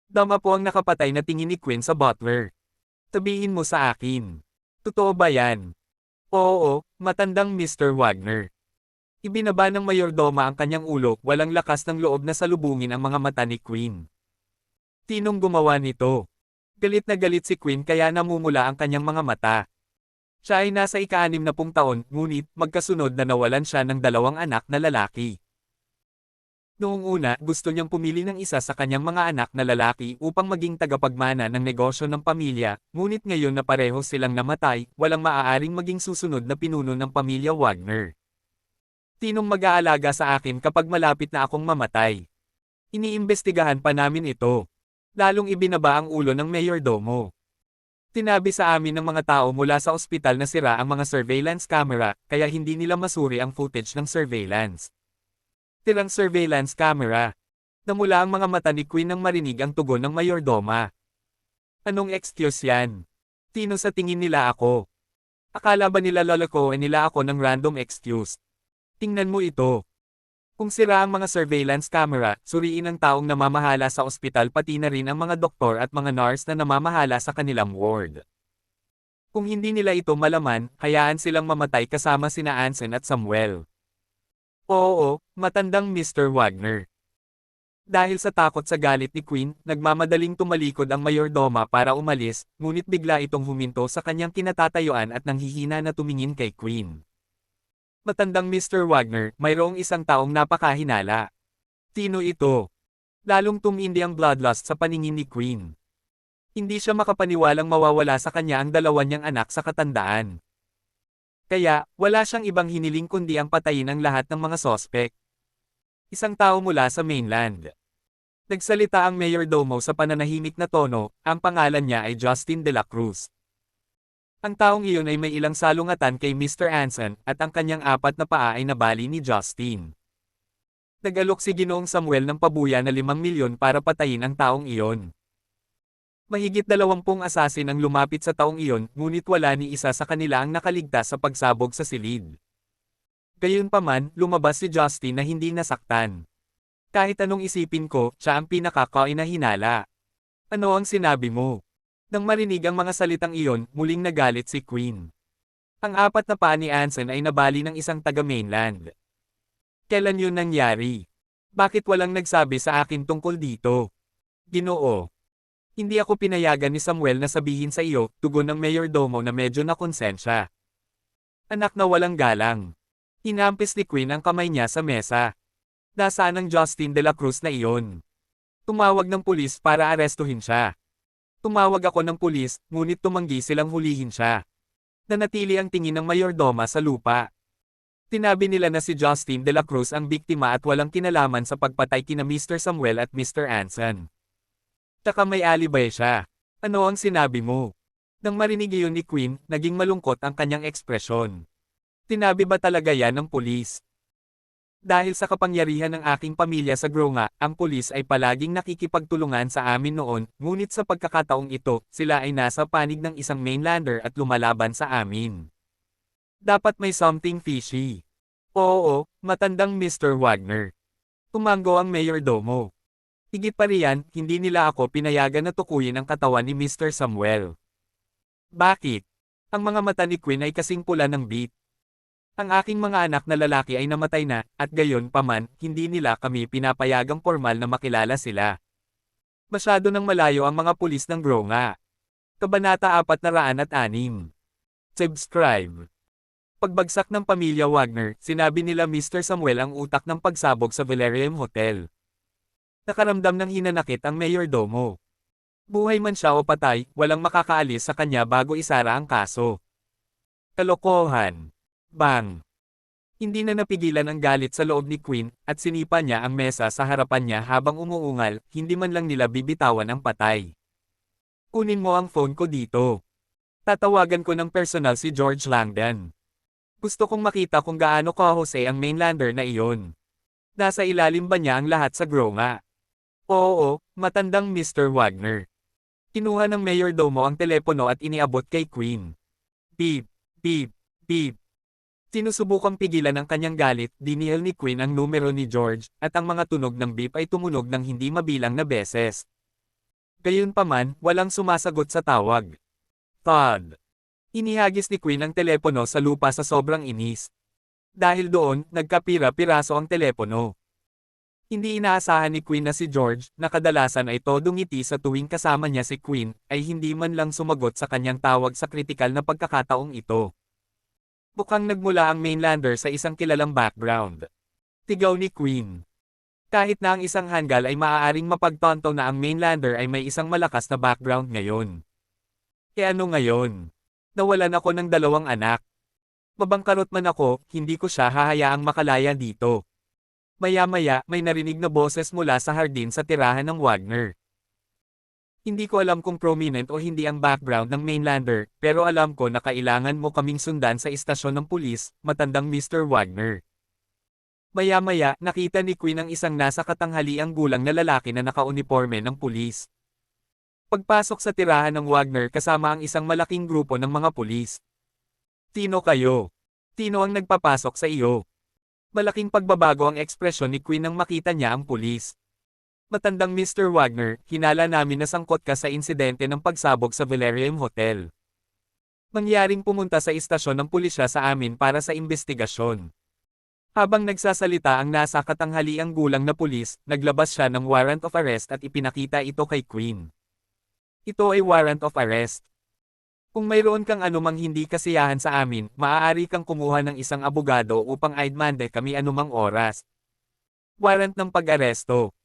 Dama po ang nakapatay na tingin ni Queen sa butler. Sabihin mo sa akin. Totoo ba yan? Oo, matandang Mr. Wagner. Ibinaba ng mayordoma ang kanyang ulo, walang lakas ng loob na salubungin ang mga mata ni Queen. Tinong gumawa nito? Galit na galit si Queen kaya namumula ang kanyang mga mata. Siya ay nasa ika-60 taon, ngunit magkasunod na nawalan siya ng 2 anak na lalaki. Noong una, gusto niyang pumili ng isa sa kanyang mga anak na lalaki upang maging tagapagmana ng negosyo ng pamilya, ngunit ngayon na pareho silang namatay, walang maaaring maging susunod na pinuno ng pamilya Wagner. Tinong mag-aalaga sa akin kapag malapit na akong mamatay. Iniimbestigahan pa namin ito. Lalong ibinaba ang ulo ng mayordomo. Tinabi sa amin ng mga tao mula sa ospital na sira ang mga surveillance camera, kaya hindi nila masuri ang footage ng surveillance. Tirang surveillance camera. Namula ang mga mata ni Queen nang marinig ang tugon ng mayordoma. Anong excuse yan? Sino sa tingin nila ako? Akala ba nila lolokohin nila ako ng random excuse? Tingnan mo ito. Kung sira ang mga surveillance camera, suriin ang taong namamahala sa ospital pati na rin ang mga doktor at mga nurse na namamahala sa kanilang ward. Kung hindi nila ito malaman, hayaan silang mamatay kasama sina Anson at Samuel. Oo, matandang Mr. Wagner. Dahil sa takot sa galit ni Queen, nagmamadaling tumalikod ang mayordoma para umalis, ngunit bigla itong huminto sa kanyang kinatatayuan at nanghihina na tumingin kay Queen. Matandang Mr. Wagner, mayroong isang taong napakahinala. Sino ito? Lalong tumindi ang bloodlust sa paningin ni Queen. Hindi siya makapaniwalang mawawala sa kanya ang 2 niyang anak sa katandaan. Kaya, wala siyang ibang hiniling kundi ang patayin ang lahat ng mga sospek. Isang tao mula sa mainland. Nagsalita ang mayordomo sa pananahimik na tono, ang pangalan niya ay Justin de la Cruz. Ang taong iyon ay may ilang salungatan kay Mr. Anson, at ang kanyang 4 na paa ay nabali ni Justin. Nag-alok si Ginoong Samuel ng pabuya na 5 milyon para patayin ang taong iyon. Mahigit 20 asasin ang lumapit sa taong iyon, ngunit wala ni isa sa kanila ang nakaligtas sa pagsabog sa silid. Gayunpaman, lumabas si Justin na hindi nasaktan. Kahit anong isipin ko, siya ang pinakakainahinala. Ano ang sinabi mo? Nang marinig ang mga salitang iyon, muling nagalit si Queen. Ang 4 na paa ni Anson ay nabali ng isang taga-mainland. Kailan yun nangyari? Bakit walang nagsabi sa akin tungkol dito? Ginoo. Hindi ako pinayagan ni Samuel na sabihin sa iyo, tugon ng mayordomo na medyo nakonsensya. Anak na walang galang. Hinampis ni Queen ang kamay niya sa mesa. Nasaan ang Justin de la Cruz na iyon? Tumawag ng pulis para arestuhin siya. Tumawag ako ng pulis, ngunit tumanggi silang hulihin siya. Nanatili ang tingin ng mayordoma sa lupa. Tinabi nila na si Justin de la Cruz ang biktima at walang kinalaman sa pagpatay kina Mr. Samuel at Mr. Anson. Tsaka may alibay siya. Ano ang sinabi mo? Nang marinig iyon ni Queen, naging malungkot ang kanyang ekspresyon. Tinabi ba talaga yan ng pulis? Dahil sa kapangyarihan ng aking pamilya sa Gronga, ang pulis ay palaging nakikipagtulungan sa amin noon, ngunit sa pagkakataong ito, sila ay nasa panig ng isang mainlander at lumalaban sa amin. Dapat may something fishy. Oo, matandang Mr. Wagner. Tumango ang mayordomo. Higit pa riyan, hindi nila ako pinayagan na tukuyin ang katawan ni Mr. Samuel. Bakit? Ang mga mata ni Queen ay kasing pula ng beet. Ang aking mga anak na lalaki ay namatay na, at gayon pa man, hindi nila kami pinapayagang formal na makilala sila. Masyado nang malayo ang mga pulis ng Gronga. Kabanata 406. Subscribe. Pagbagsak ng pamilya Wagner, sinabi nila Mr. Samuel ang utak ng pagsabog sa Valerium Hotel. Nakaramdam ng hinanakit ang mayordomo. Buhay man siya o patay, walang makakaalis sa kanya bago isara ang kaso. Kalokohan. Bang! Hindi na napigilan ang galit sa loob ni Queen, at sinipa niya ang mesa sa harapan niya habang umuungal, hindi man lang nila bibitawan ang patay. Kunin mo ang phone ko dito. Tatawagan ko ng personal si George Langdon. Gusto kong makita kung gaano ka-Jose ang mainlander na iyon. Nasa ilalim ba niya ang lahat sa Gronga? Oo, matandang Mr. Wagner. Kinuha ng mayordomo ang telepono at iniabot kay Queen. Beep, beep, beep. Sinusubukang pigilan ang kanyang galit, dinihil ni Queen ang numero ni George, at ang mga tunog ng beep ay tumunog ng hindi mabilang na beses. Gayunpaman, walang sumasagot sa tawag. Thud. Inihagis ni Queen ang telepono sa lupa sa sobrang inis. Dahil doon, nagkapira-piraso ang telepono. Hindi inaasahan ni Queen na si George, na kadalasan ay todong ngiti sa tuwing kasama niya si Queen, ay hindi man lang sumagot sa kanyang tawag sa kritikal na pagkakataong ito. Mukhang nagmula ang mainlander sa isang kilalang background. Tigaw ni Queen. Kahit na ang isang hanggal ay maaaring mapagtanto na ang mainlander ay may isang malakas na background ngayon. E ano ngayon? Nawalan ako ng 2 anak. Mabangkarot man ako, hindi ko siya hahayaang makalaya dito. Maya-maya, may narinig na boses mula sa hardin sa tirahan ng Wagner. Hindi ko alam kung prominent o hindi ang background ng mainlander, pero alam ko na kailangan mo kaming sundan sa istasyon ng pulis, matandang Mr. Wagner. Maya-maya, nakita ni Queen ang isang nasa katanghaliang gulang na lalaki na nakauniporme ng pulis. Pagpasok sa tirahan ng Wagner kasama ang isang malaking grupo ng mga pulis. Sino kayo? Sino ang nagpapasok sa iyo? Malaking pagbabago ang ekspresyon ni Queen nang makita niya ang pulis. Matandang Mr. Wagner, hinala namin na sangkot ka sa insidente ng pagsabog sa Valerium Hotel. Mangyaring pumunta sa istasyon ng pulisya sa amin para sa investigasyon. Habang nagsasalita ang nasa katanghaliang gulang na pulis, naglabas siya ng warrant of arrest at ipinakita ito kay Queen. Ito ay warrant of arrest. Kung mayroon kang anumang hindi kasiyahan sa amin, maaari kang kumuha ng isang abogado upang aidmande kami anumang oras. Warrant ng pag-aresto.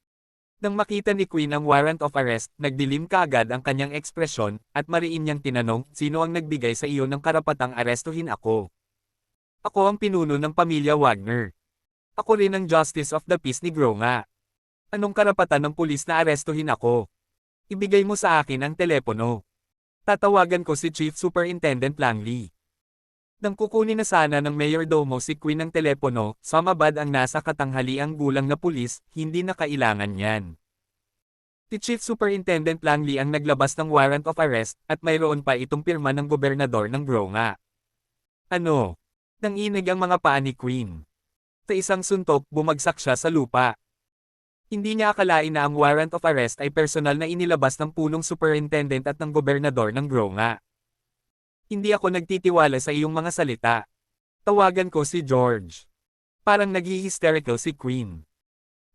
Nang makita ni Queen ang warrant of arrest, nagdilim kaagad ang kanyang ekspresyon, at mariin niyang tinanong, sino ang nagbigay sa iyo ng karapatang arestuhin ako? Ako ang pinuno ng pamilya Wagner. Ako rin ang Justice of the Peace ni Gronga. Anong karapatan ng pulis na arestuhin ako? Ibigay mo sa akin ang telepono. Tatawagan ko si Chief Superintendent Langley. Nang kukunin na sana ng mayordomo si Queen ng telepono, sumabad ang nasa katanghaliang gulang na pulis, hindi na kailangan yan. Si Chief Superintendent Langley ang naglabas ng warrant of arrest, at mayroon pa itong pirma ng gobernador ng Gronga. Ano? Nanginig ang mga paa ni Queen. Sa isang suntok, bumagsak siya sa lupa. Hindi niya akalain na ang warrant of arrest ay personal na inilabas ng punong superintendent at ng gobernador ng Gronga. Hindi ako nagtitiwala sa iyong mga salita. Tawagan ko si George. Parang naghi-hysterical si Queen.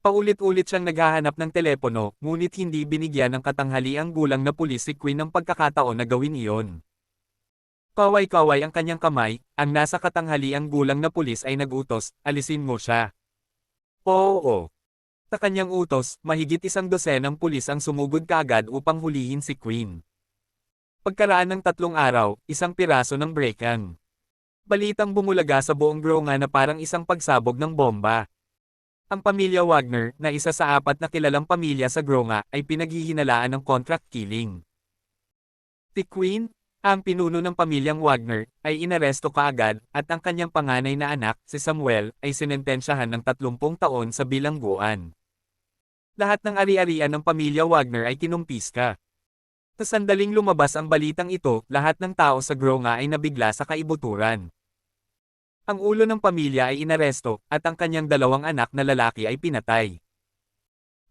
Paulit-ulit siyang naghahanap ng telepono, ngunit hindi binigyan ng katanghaliang gulang na pulis si Queen ng pagkakataon na gawin iyon. Kaway-kaway ang kanyang kamay, ang nasa katanghaliang gulang na pulis ay nagutos, alisin mo siya. Oo. Sa kanyang utos, mahigit 100 ng pulis ang sumugod kaagad upang hulihin si Queen. Pagkaraan ng 3 araw, isang piraso ng break-in. Balitang bumulaga sa buong Gronga na parang isang pagsabog ng bomba. Ang pamilya Wagner, na isa sa 4 na kilalang pamilya sa Gronga, ay pinaghihinalaan ng contract killing. Si Queen, ang pinuno ng pamilyang Wagner, ay inaresto kaagad, at ang kanyang panganay na anak, si Samuel, ay sinentensyahan ng 30 taon sa bilangguan. Lahat ng ari-arian ng pamilya Wagner ay kinumpiska. Sa sandaling lumabas ang balitang ito, lahat ng tao sa Gronga ay nabigla sa kaibuturan. Ang ulo ng pamilya ay inaresto, at ang kanyang 2 anak na lalaki ay pinatay.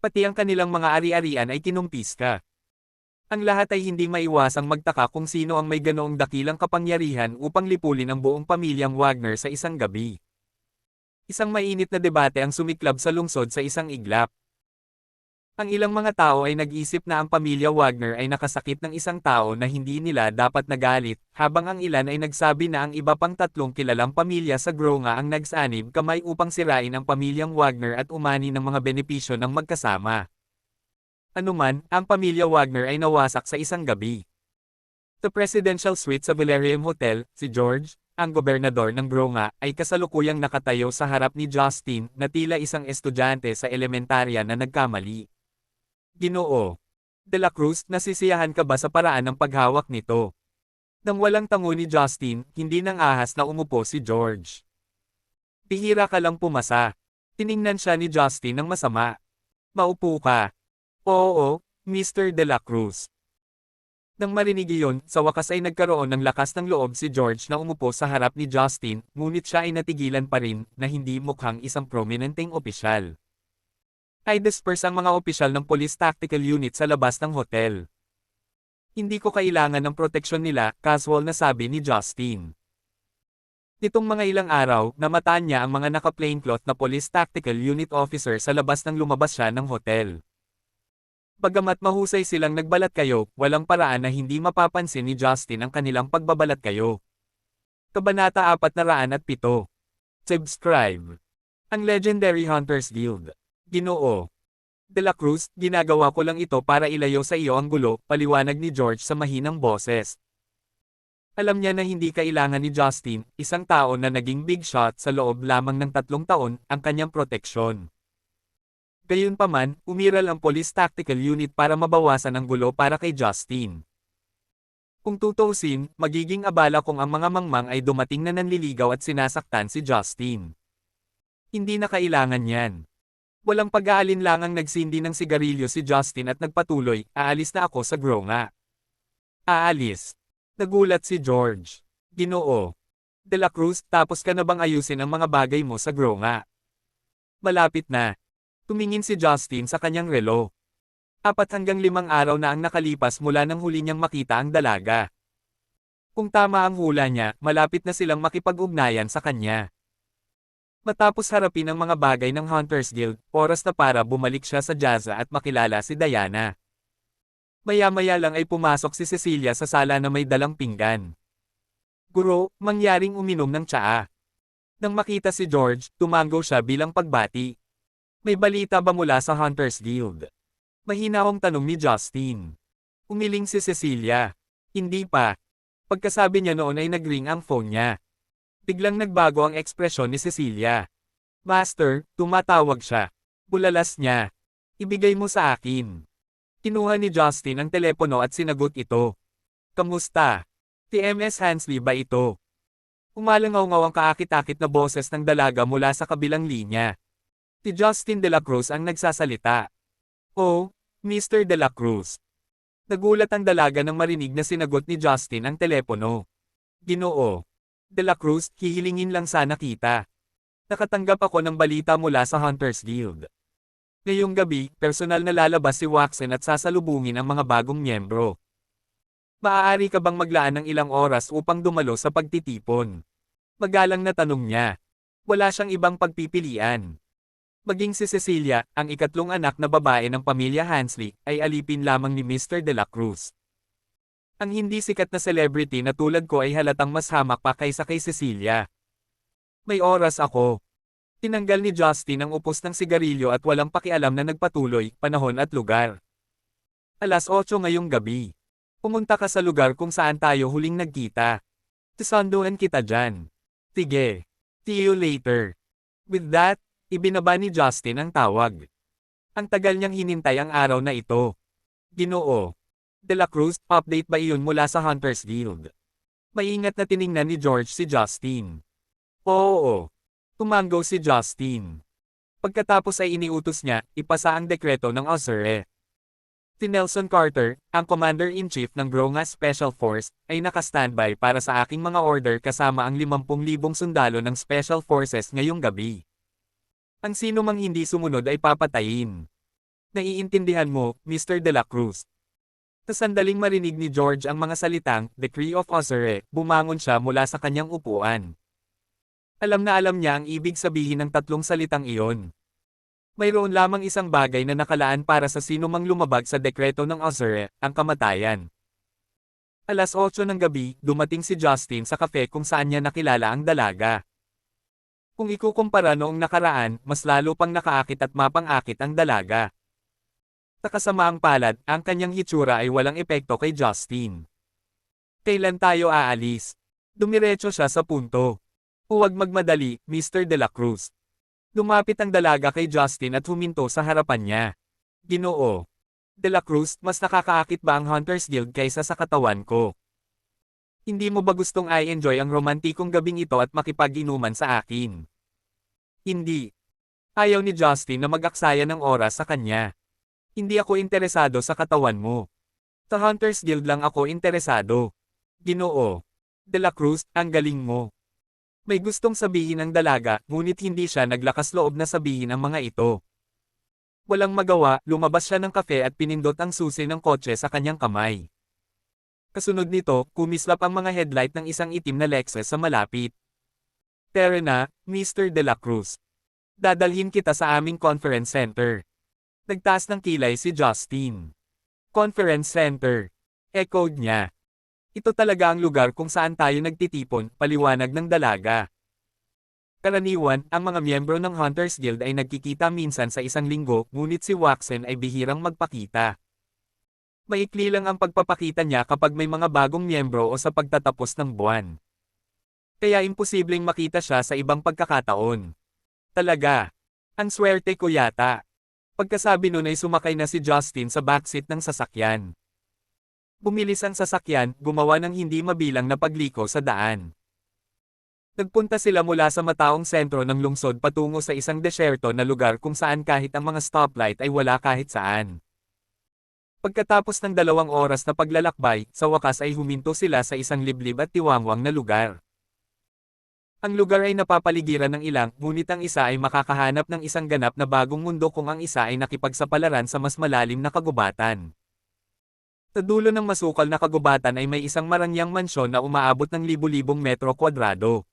Pati ang kanilang mga ari-arian ay kinumpiska. Ang lahat ay hindi maiwasang magtaka kung sino ang may ganoong dakilang kapangyarihan upang lipulin ang buong pamilyang Wagner sa isang gabi. Isang mainit na debate ang sumiklab sa lungsod sa isang iglap. Ang ilang mga tao ay nag-isip na ang pamilya Wagner ay nakasakit ng isang tao na hindi nila dapat nagalit, habang ang ilan ay nagsabi na ang iba pang 3 kilalang pamilya sa Gronga ang nagsanib kamay upang sirain ang pamilyang Wagner at umani ng mga benepisyo ng magkasama. Anuman, ang pamilya Wagner ay nawasak sa isang gabi. Sa presidential suite sa Valerium Hotel, si George, ang gobernador ng Gronga, ay kasalukuyang nakatayo sa harap ni Justin na tila isang estudyante sa elementarya na nagkamali. Ginoo De La Cruz, nasisiyahan ka ba sa paraan ng paghawak nito? Nang walang tango ni Justin, hindi nang ahas na umupo si George. Bihira ka lang pumasa. Tiningnan siya ni Justin ng masama. Maupo ka. Oo, Mr. De La Cruz. Nang marinig iyon, sa wakas ay nagkaroon ng lakas ng loob si George na umupo sa harap ni Justin, ngunit siya ay natigilan pa rin, na hindi mukhang isang prominenteng opisyal. Ay disperse ang mga opisyal ng Police Tactical Unit sa labas ng hotel. Hindi ko kailangan ng proteksyon nila, casual na sabi ni Justin. Nitong mga ilang araw, namataan niya ang mga naka-plaincloth na Police Tactical Unit officer sa labas nang lumabas siya ng hotel. Bagamat mahusay silang nagbalat kayo, walang paraan na hindi mapapansin ni Justin ang kanilang pagbabalat kayo. Kabanata 407. Subscribe. Ang Legendary Hunters Guild. Ginoo De La Cruz, ginagawa ko lang ito para ilayo sa iyo ang gulo, paliwanag ni George sa mahinang boses. Alam niya na hindi kailangan ni Justin, isang tao na naging big shot sa loob lamang ng 3 taon, ang kanyang proteksyon. Gayunpaman, umiral ang Police Tactical Unit para mabawasan ang gulo para kay Justin. Kung tutuusin, magiging abala kung ang mga mangmang ay dumating na nanliligaw at sinasaktan si Justin. Hindi na kailangan yan. Walang pag-aalinlangang nagsindi ng sigarilyo si Justin at nagpatuloy, aalis na ako sa grow nga. Aalis. Nagulat si George. Ginoo De La Cruz, tapos ka na bang ayusin ang mga bagay mo sa grow nga? Malapit na. Tumingin si Justin sa kanyang relo. 4 hanggang 5 araw na ang nakalipas mula nang huli niyang makita ang dalaga. Kung tama ang hula niya, malapit na silang makipag-ugnayan sa kanya. Matapos harapin ang mga bagay ng Hunters Guild, oras na para bumalik siya sa Jazza at makilala si Diana. Maya-maya lang ay pumasok si Cecilia sa sala na may dalang pinggan. Guro, mangyaring uminom ng tsaa. Nang makita si George, tumango siya bilang pagbati. May balita ba mula sa Hunters Guild? Mahinahong tanong ni Justin. Umiling si Cecilia. Hindi pa. Pagkasabi niya noon ay nag-ring ang phone niya. Biglang nagbago ang ekspresyon ni Cecilia. Master, tumatawag siya. Bulalas niya. Ibigay mo sa akin. Kinuha ni Justin ang telepono at sinagot ito. Kamusta? TMS Hansley ba ito? Umalangaw-ngaw ang kaakit-akit na boses ng dalaga mula sa kabilang linya. Si Justin De La Cruz ang nagsasalita. Oh, Mr. De La Cruz. Nagulat ang dalaga nang marinig na sinagot ni Justin ang telepono. Ginoo De La Cruz, hihilingin lang sana kita. Nakatanggap ako ng balita mula sa Hunters Guild. Ngayong gabi, personal na lalabas si Waxen at sasalubungin ang mga bagong miyembro. Maaari ka bang maglaan ng ilang oras upang dumalo sa pagtitipon? Magalang na tanong niya. Wala siyang ibang pagpipilian. Maging si Cecilia, ang ikatlong anak na babae ng pamilya Hansley, ay alipin lamang ni Mr. De La Cruz. Ang hindi sikat na celebrity na tulad ko ay halatang mas hamak pa kaysa kay Cecilia. May oras ako. Tinanggal ni Justin ang upos ng sigarilyo at walang pakialam na nagpatuloy, panahon at lugar. 8:00 ngayong gabi. Pumunta ka sa lugar kung saan tayo huling nagkita. Susunduan kita dyan. Sige. See you later. With that, ibinaba ni Justin ang tawag. Ang tagal niyang hinintay ang araw na ito. Ginoo De La Cruz, update ba iyon mula sa Hunters Guild? Maingat na tiningnan ni George si Justin. Oo. Tumango si Justin. Pagkatapos ay iniutos niya, ipasa ang dekreto ng Ozure. Si Nelson Carter, ang Commander-in-Chief ng Gronga Special Force, ay naka-standby para sa aking mga order kasama ang 50,000 sundalo ng Special Forces ngayong gabi. Ang sino mang hindi sumunod ay papatayin. Naiintindihan mo, Mr. De La Cruz. Sa sandaling marinig ni George ang mga salitang, Decree of Ozure, bumangon siya mula sa kanyang upuan. Alam na alam niya ang ibig sabihin ng 3 salitang iyon. Mayroon lamang isang bagay na nakalaan para sa sino mang lumabag sa dekreto ng Ozure, ang kamatayan. 8:00 ng gabi, dumating si Justin sa cafe kung saan niya nakilala ang dalaga. Kung ikukumpara noong nakaraan, mas lalo pang nakaakit at mapang-akit ang dalaga. Sa kasamaang palad, ang kanyang hitsura ay walang epekto kay Justin. Kailan tayo aalis? Dumiretso siya sa punto. Huwag magmadali, Mr. De La Cruz. Lumapit ang dalaga kay Justin at huminto sa harapan niya. Ginoo De La Cruz, mas nakakaakit ba ang Hunters Guild kaysa sa katawan ko? Hindi mo ba gustong i-enjoy ang romantikong gabing ito at makipag-inuman sa akin? Hindi. Ayaw ni Justin na mag-aksaya ng oras sa kanya. Hindi ako interesado sa katawan mo. Sa Hunters Guild lang ako interesado. Ginoo. De la Cruz, ang galing mo. May gustong sabihin ang dalaga, ngunit hindi siya naglakas loob na sabihin ang mga ito. Walang magawa, lumabas siya ng kafe at pinindot ang susi ng kotse sa kanyang kamay. Kasunod nito, kumislap ang mga headlight ng isang itim na Lexus sa malapit. Tara na, Mr. De La Cruz. Dadalhin kita sa aming conference center. Nagtaas ng kilay si Justin. Conference center. Echoed niya. Ito talaga ang lugar kung saan tayo nagtitipon, paliwanag ng dalaga. Karaniwan, ang mga miyembro ng Hunters Guild ay nagkikita minsan sa isang linggo, ngunit si Waxen ay bihirang magpakita. Maikli lang ang pagpapakita niya kapag may mga bagong miyembro o sa pagtatapos ng buwan. Kaya imposibleng makita siya sa ibang pagkakataon. Talaga. Ang swerte ko yata. Pagkasabi nun ay sumakay na si Justin sa backseat ng sasakyan. Bumilis ang sasakyan, gumawa ng hindi mabilang na pagliko sa daan. Nagpunta sila mula sa mataong sentro ng lungsod patungo sa isang desyerto na lugar kung saan kahit ang mga stoplight ay wala kahit saan. Pagkatapos ng 2 oras na paglalakbay, sa wakas ay huminto sila sa isang liblib at tiwangwang na lugar. Ang lugar ay napapaligiran ng ilang, ngunit ang isa ay makakahanap ng isang ganap na bagong mundo kung ang isa ay nakipagsapalaran sa mas malalim na kagubatan. Sa dulo ng masukal na kagubatan ay may isang marangyang mansyon na umaabot ng libu-libong metro kwadrado.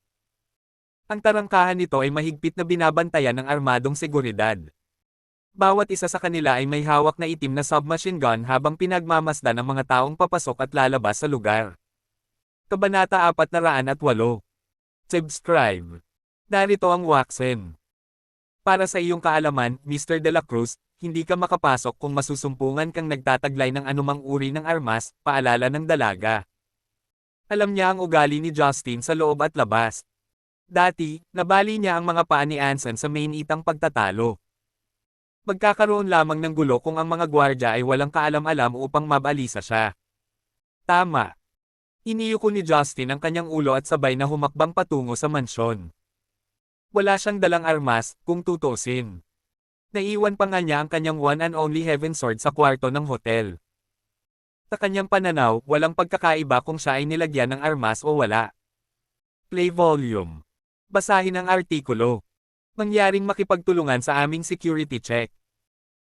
Ang tarangkahan nito ay mahigpit na binabantayan ng armadong seguridad. Bawat isa sa kanila ay may hawak na itim na submachine gun habang pinagmamasdan ang mga taong papasok at lalabas sa lugar. Kabanata 408. Subscribe. Narito ang Waxen. Para sa iyong kaalaman, Mr. De La Cruz, hindi ka makapasok kung masusumpungan kang nagtataglay ng anumang uri ng armas, paalala ng dalaga. Alam niya ang ugali ni Justin sa loob at labas. Dati, nabali niya ang mga paa ni Anson sa main-itang pagtatalo. Magkakaroon lamang ng gulo kung ang mga gwardya ay walang kaalam-alam upang mabalisa siya. Tama. Iniyuko ni Justin ang kanyang ulo at sabay na humakbang patungo sa mansyon. Wala siyang dalang armas, kung tutusin. Naiwan pa nga niya ang kanyang one and only heaven sword sa kwarto ng hotel. Sa kanyang pananaw, walang pagkakaiba kung siya ay nilagyan ng armas o wala. Play volume. Basahin ang artikulo. Mangyaring makipagtulungan sa aming security check.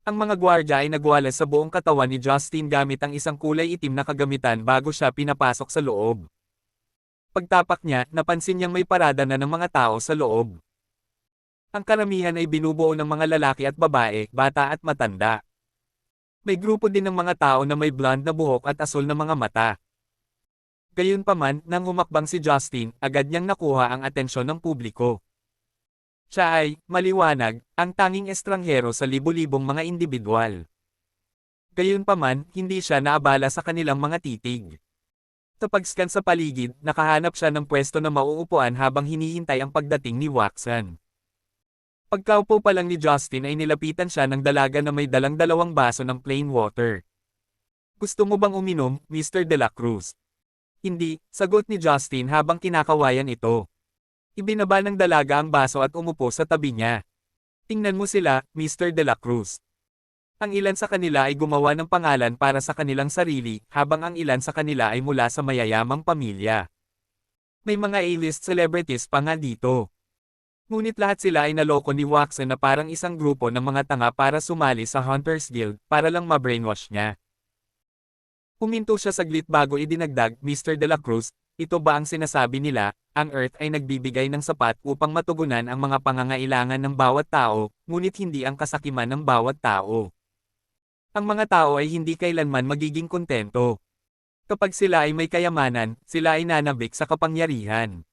Ang mga gwardya ay nagwalas sa buong katawan ni Justin gamit ang isang kulay itim na kagamitan bago siya pinapasok sa loob. Pagtapak niya, napansin niyang may parada na ng mga tao sa loob. Ang karamihan ay binubuo ng mga lalaki at babae, bata at matanda. May grupo din ng mga tao na may blonde na buhok at asul na mga mata. Gayunpaman, nang humakbang si Justin, agad niyang nakuha ang atensyon ng publiko. Siya ay, maliwanag, ang tanging estranghero sa libu-libong mga individual. Gayunpaman, hindi siya naabala sa kanilang mga titig. Sa pag-scan sa paligid, nakahanap siya ng pwesto na mauupuan habang hinihintay ang pagdating ni Waxen. Pagkaupo pa lang ni Justin ay nilapitan siya ng dalaga na may dalang 2 baso ng plain water. Gusto mo bang uminom, Mr. De La Cruz? Hindi, sagot ni Justin habang kinakawayan ito. Ibinaba ng dalaga ang baso at umupo sa tabi niya. Tingnan mo sila, Mr. De La Cruz. Ang ilan sa kanila ay gumawa ng pangalan para sa kanilang sarili, habang ang ilan sa kanila ay mula sa mayayamang pamilya. May mga A-list celebrities pa nga dito. Ngunit lahat sila ay naloko ni Waxen na parang isang grupo ng mga tanga para sumali sa Hunters Guild, para lang ma-brainwash niya. Huminto siya saglit bago idinagdag, Mr. De La Cruz, ito ba ang sinasabi nila, ang Earth ay nagbibigay ng sapat upang matugunan ang mga pangangailangan ng bawat tao, ngunit hindi ang kasakiman ng bawat tao. Ang mga tao ay hindi kailanman magiging kontento. Kapag sila ay may kayamanan, sila ay nanabik sa kapangyarihan.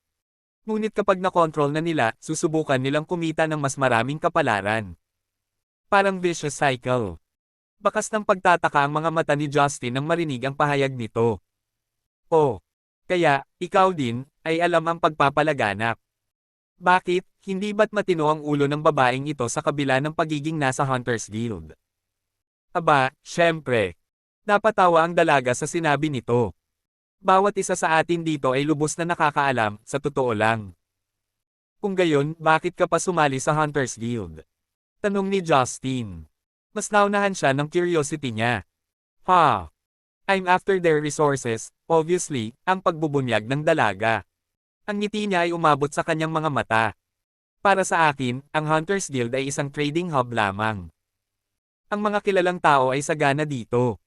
Ngunit kapag nakontrol na nila, susubukan nilang kumita ng mas maraming kapalaran. Parang vicious cycle. Bakas ng pagtataka ang mga mata ni Justin nang marinig ang pahayag nito. Oh, kaya, ikaw din, ay alam ang pagpapalaganap. Bakit, hindi ba't matino ang ulo ng babaeng ito sa kabila ng pagiging nasa Hunters Guild? Aba, syempre. Napatawa ang dalaga sa sinabi nito. Bawat isa sa atin dito ay lubos na nakakaalam, sa totoo lang. Kung gayon, bakit ka pa sumali sa Hunters Guild? Tanong ni Justin. Mas naunahan siya ng curiosity niya. Ha? I'm after their resources, obviously, ang pagbubunyag ng dalaga. Ang ngiti niya ay umabot sa kanyang mga mata. Para sa akin, ang Hunters Guild ay isang trading hub lamang. Ang mga kilalang tao ay sagana dito.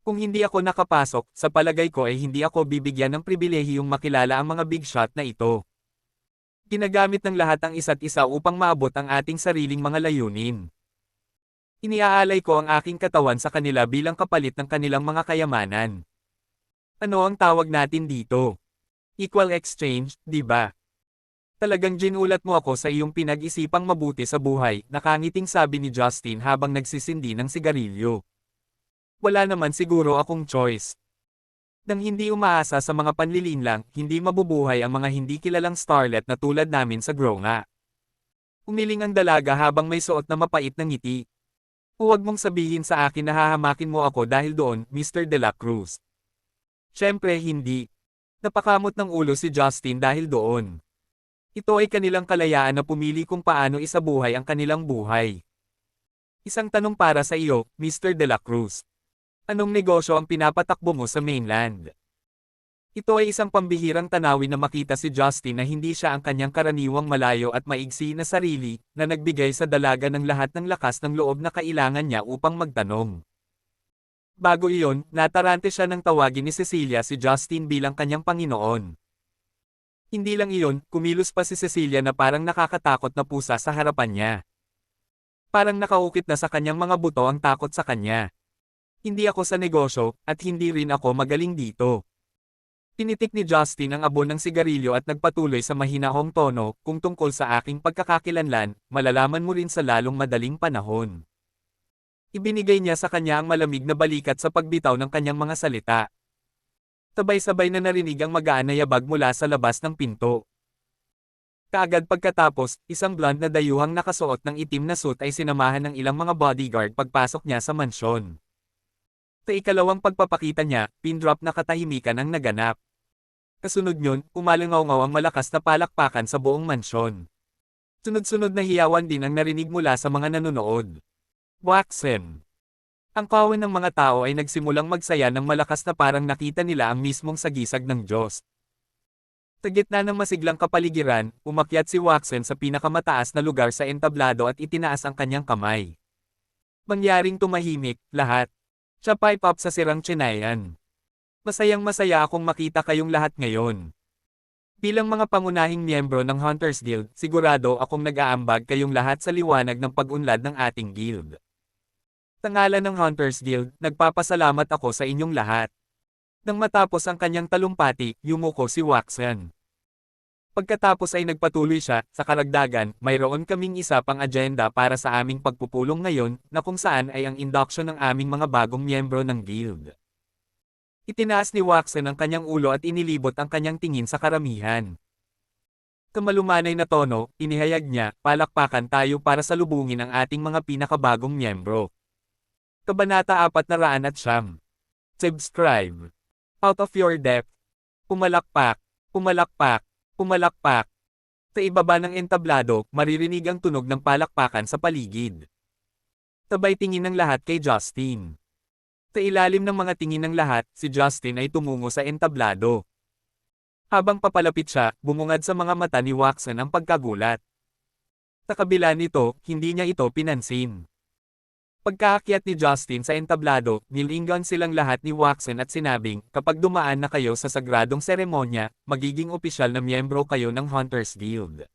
Kung hindi ako nakapasok, sa palagay ko ay hindi ako bibigyan ng pribilehiyong makilala ang mga big shot na ito. Ginagamit ng lahat ang isa't isa upang maabot ang ating sariling mga layunin. Iniaalay ko ang aking katawan sa kanila bilang kapalit ng kanilang mga kayamanan. Ano ang tawag natin dito? Equal exchange, di ba? Talagang ginulat mo ako sa iyong pinag-isipang mabuti sa buhay, nakangiting sabi ni Justin habang nagsisindi ng sigarilyo. Wala naman siguro akong choice. Nang hindi umaasa sa mga panlilinlang, hindi mabubuhay ang mga hindi kilalang starlet na tulad namin sa Grow nga. Umiling ang dalaga habang may suot na mapait na ngiti. Huwag mong sabihin sa akin na hahamakin mo ako dahil doon, Mr. De La Cruz. Siyempre hindi. Napakamot ng ulo si Justin dahil doon. Ito ay kanilang kalayaan na pumili kung paano isabuhay ang kanilang buhay. Isang tanong para sa iyo, Mr. De La Cruz. Anong negosyo ang pinapatakbo mo sa mainland? Ito ay isang pambihirang tanawin na makita si Justin na hindi siya ang kanyang karaniwang malayo at maigsi na sarili, na nagbigay sa dalaga ng lahat ng lakas ng loob na kailangan niya upang magtanong. Bago iyon, natarante siya ng tawagin ni Cecilia si Justin bilang kanyang Panginoon. Hindi lang iyon, kumilos pa si Cecilia na parang nakakatakot na pusa sa harapan niya. Parang nakaukit na sa kanyang mga buto ang takot sa kanya. Hindi ako sa negosyo, at hindi rin ako magaling dito. Tinitik ni Justin ang abon ng sigarilyo at nagpatuloy sa mahinahong tono, kung tungkol sa aking pagkakakilanlan, malalaman mo rin sa lalong madaling panahon. Ibinigay niya sa kanya ang malamig na balikat sa pagbitaw ng kanyang mga salita. Sabay-sabay na narinig ang magaan na yabag mula sa labas ng pinto. Kaagad pagkatapos, isang blonde na dayuhang nakasuot ng itim na suit ay sinamahan ng ilang mga bodyguard pagpasok niya sa mansyon. Sa ikalawang pagpapakita niya, pin-drop na katahimikan ang naganap. Kasunod nyon, umalangaw-ngaw ang malakas na palakpakan sa buong mansyon. Sunod-sunod na hiyawan din ang narinig mula sa mga nanonood. Waxen. Ang kawan ng mga tao ay nagsimulang magsaya ng malakas na parang nakita nila ang mismong sagisag ng Diyos. Sa gitna ng masiglang kapaligiran, umakyat si Waxen sa pinakamataas na lugar sa entablado at itinaas ang kanyang kamay. Mangyaring tumahimik, lahat. Siya pipe up sa sirang tsenayan. Masayang-masaya akong makita kayong lahat ngayon. Bilang mga pangunahing miyembro ng Hunters Guild, sigurado akong nag-aambag kayong lahat sa liwanag ng pag-unlad ng ating guild. Sa ngalan ng Hunters Guild, nagpapasalamat ako sa inyong lahat. Nang matapos ang kanyang talumpati, yumuko si Waxen. Pagkatapos ay nagpatuloy siya, sa karagdagan, mayroon kaming isa pang agenda para sa aming pagpupulong ngayon, na kung saan ay ang induction ng aming mga bagong miyembro ng guild. Itinaas ni Waxen ang kanyang ulo at inilibot ang kanyang tingin sa karamihan. Sa malumanay na tono, inihayag niya, palakpakan tayo para salubungin ang ating mga pinakabagong miyembro. Kabanata 409. Subscribe. Out of your depth. Pumalakpak. Pumalakpak. Pumalakpak. Sa ibaba ng entablado, maririnig ang tunog ng palakpakan sa paligid. Sabay tingin ng lahat kay Justin. Sa ilalim ng mga tingin ng lahat, si Justin ay tumungo sa entablado. Habang papalapit siya, bumungad sa mga mata ni Waxen ang pagkagulat. Sa kabila nito, hindi niya ito pinansin. Pagkaakyat ni Justin sa entablado, nilingon silang lahat ni Waxen at sinabing, kapag dumaan na kayo sa sagradong seremonya, magiging opisyal na miyembro kayo ng Hunters Guild.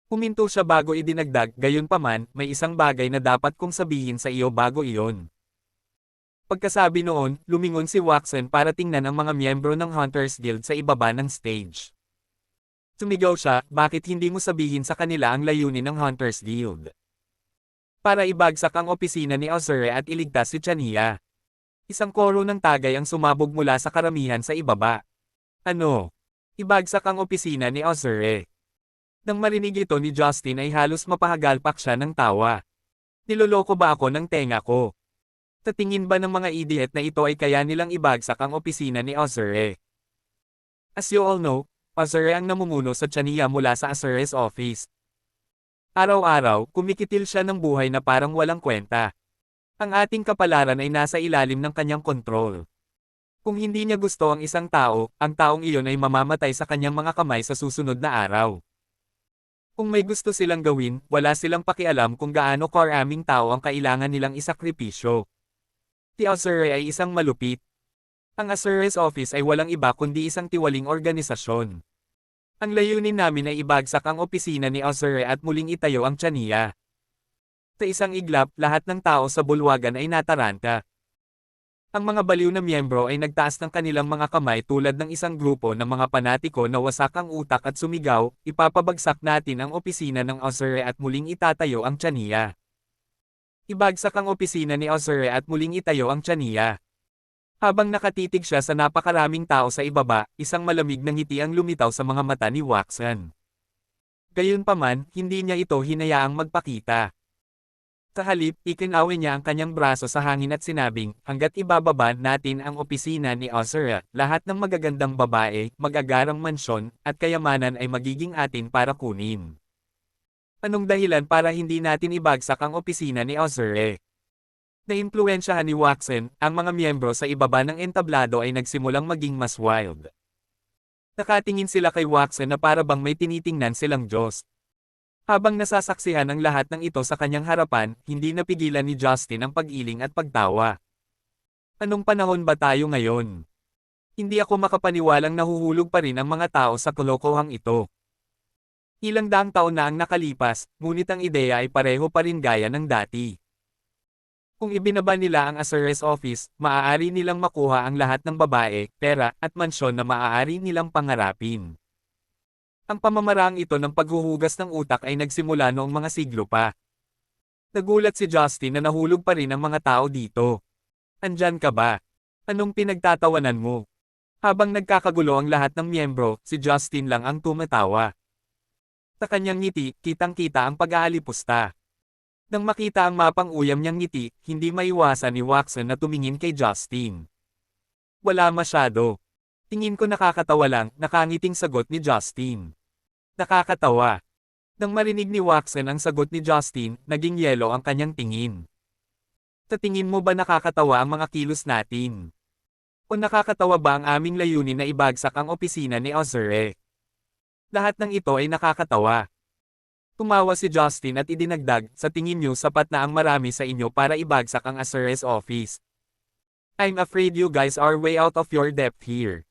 Huminto siya bago idinagdag, gayunpaman, may isang bagay na dapat kong sabihin sa iyo bago iyon. Pagkasabi noon, lumingon si Waxen para tingnan ang mga miyembro ng Hunters Guild sa ibaba ng stage. Sumigaw siya, bakit hindi mo sabihin sa kanila ang layunin ng Hunters Guild? Para ibagsak ang opisina ni Azure at iligtas si Chania. Isang koro ng tagay ang sumabog mula sa karamihan sa ibaba. Ano? Ibagsak ang opisina ni Azure. Nang marinig ito ni Justin ay halos mapahagalpak siya ng tawa. Niloloko ba ako ng tenga ko? Sa tingin ba ng mga idiot na ito ay kaya nilang ibagsak ang opisina ni Azure? As you all know, Azure ang namumuno sa Chania mula sa Azure's office. Araw-araw, kumikitil siya ng buhay na parang walang kwenta. Ang ating kapalaran ay nasa ilalim ng kanyang kontrol. Kung hindi niya gusto ang isang tao, ang taong iyon ay mamamatay sa kanyang mga kamay sa susunod na araw. Kung may gusto silang gawin, wala silang pakialam kung gaano karaming tao ang kailangan nilang isakripisyo. Si Azure ay isang malupit. Ang Azure's office ay walang iba kundi isang tiwaling organisasyon. Ang layunin namin ay ibagsak ang opisina ni Azure at muling itayo ang tiyanya. Sa isang iglap, lahat ng tao sa bulwagan ay nataranta. Ang mga baliw na miyembro ay nagtaas ng kanilang mga kamay tulad ng isang grupo ng mga panatiko na wasak ang utak at sumigaw, ipapabagsak natin ang opisina ng Azure at muling itatayo ang tiyanya. Ibagsak ang opisina ni Azure at muling itayo ang tiyanya. Habang nakatitig siya sa napakaraming tao sa ibaba, isang malamig na ngiti ang lumitaw sa mga mata ni Waxan. Gayunpaman, hindi niya ito hinayaang magpakita. Sa halip, ikinawin niya ang kanyang braso sa hangin at sinabing, hanggat ibababa natin ang opisina ni Azure, lahat ng magagandang babae, magagarang mansyon, at kayamanan ay magiging atin para kunin. Anong dahilan para hindi natin ibagsak ang opisina ni Azure? Naimpluwensyahan ni Waxen, ang mga miyembro sa ibaba ng entablado ay nagsimulang maging mas wild. Nakatingin sila kay Waxen na para bang may tinitingnan silang Diyos. Habang nasasaksihan ang lahat ng ito sa kanyang harapan, hindi napigilan ni Justin ang pag-iling at pagtawa. Anong panahon ba tayo ngayon? Hindi ako makapaniwalang nahuhulog pa rin ang mga tao sa kalokohang ito. Ilang daang taon na ang nakalipas, ngunit ang ideya ay pareho pa rin gaya ng dati. Kung ibinaba nila ang Azure's office, maaari nilang makuha ang lahat ng babae, pera, at mansyon na maaari nilang pangarapin. Ang pamamaraang ito ng paghuhugas ng utak ay nagsimula noong mga siglo pa. Nagulat si Justin na nahulog pa rin ang mga tao dito. Andyan ka ba? Anong pinagtatawanan mo? Habang nagkakagulo ang lahat ng miyembro, si Justin lang ang tumatawa. Sa kanyang ngiti, kitang-kita ang pag-aalipusta. Nang makita ang mapang uyam niyang ngiti, hindi maiwasan ni Waxen na tumingin kay Justin. Wala masyado. Tingin ko nakakatawa lang, nakangiting sagot ni Justin. Nakakatawa. Nang marinig ni Waxen ang sagot ni Justin, naging yelo ang kanyang tingin. Sa tingin mo ba nakakatawa ang mga kilos natin? O nakakatawa ba ang aming layunin na ibagsak ang opisina ni Azure? Lahat ng ito ay nakakatawa. Tumawa si Justin at idinagdag, sa tingin niyo sapat na ang marami sa inyo para ibagsak ang Azure's office. I'm afraid you guys are way out of your depth here.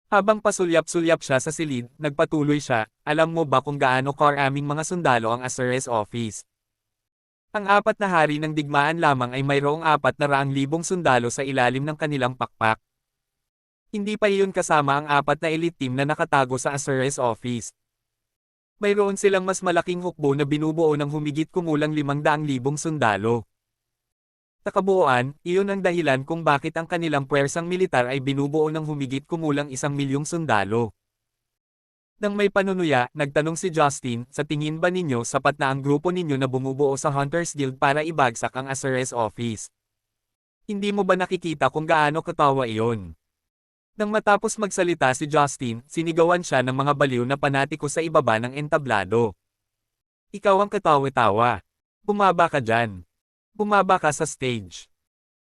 Habang pasulyap-sulyap siya sa silid, nagpatuloy siya, alam mo ba kung gaano karaming mga sundalo ang Azure's office? Ang 4 na hari ng digmaan lamang ay mayroong 400,000 sundalo sa ilalim ng kanilang pakpak. Hindi pa iyon kasama ang 4 na elite team na nakatago sa Azure's office. Mayroon silang mas malaking hukbo na binubuo ng humigit kumulang 500,000 sundalo. Sa kabuuan, iyon ang dahilan kung bakit ang kanilang puwersang militar ay binubuo ng humigit kumulang 1,000,000 sundalo. Nang may panunuya, nagtanong si Justin, sa tingin ba ninyo sapat na ang grupo ninyo na bumubuo sa Hunters Guild para ibagsak ang Azure's office? Hindi mo ba nakikita kung gaano katawa iyon? Nang matapos magsalita si Justin, sinigawan siya ng mga baliw na panatiko sa ibaba ng entablado. Ikaw ang katawa-tawa. Bumaba ka dyan. Bumaba ka sa stage.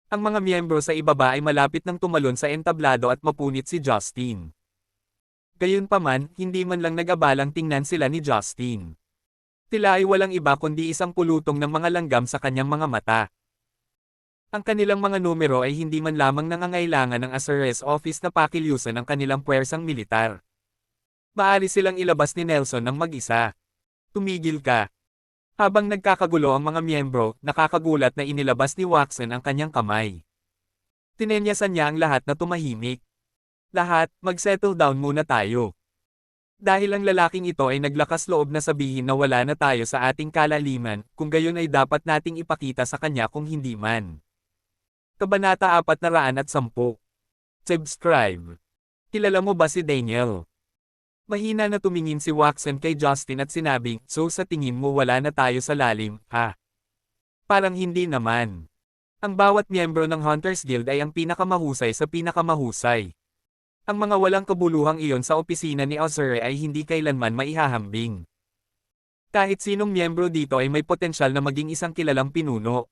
Ang mga miyembro sa ibaba ay malapit nang tumalon sa entablado at mapunit si Justin. Gayunpaman, hindi man lang nag-abalang tingnan sila ni Justin. Sila ay walang iba kundi isang pulutong ng mga langgam sa kanyang mga mata. Ang kanilang mga numero ay hindi man lamang nangangailangan ng Azure's office na pakilyusan ang kanilang puwersang militar. Maaari silang ilabas ni Nelson ng mag-isa. Tumigil ka. Habang nagkakagulo ang mga miyembro, nakakagulat na inilabas ni Waxen ang kanyang kamay. Tinenyasan niya ang lahat na tumahimik. Lahat, mag-settle down muna tayo. Dahil ang lalaking ito ay naglakas loob na sabihin na wala na tayo sa ating kalaliman, kung gayon ay dapat nating ipakita sa kanya kung hindi man. Kabanata 410. Subscribe. Kilala mo ba si Daniel? Mahina na tumingin si Waxen kay Justin at sinabing, so sa tingin mo wala na tayo sa lalim, ha? Parang hindi naman. Ang bawat miyembro ng Hunters Guild ay ang pinakamahusay sa pinakamahusay. Ang mga walang kabuluhang iyon sa opisina ni Azure ay hindi kailanman maihahambing. Kahit sinong miyembro dito ay may potensyal na maging isang kilalang pinuno.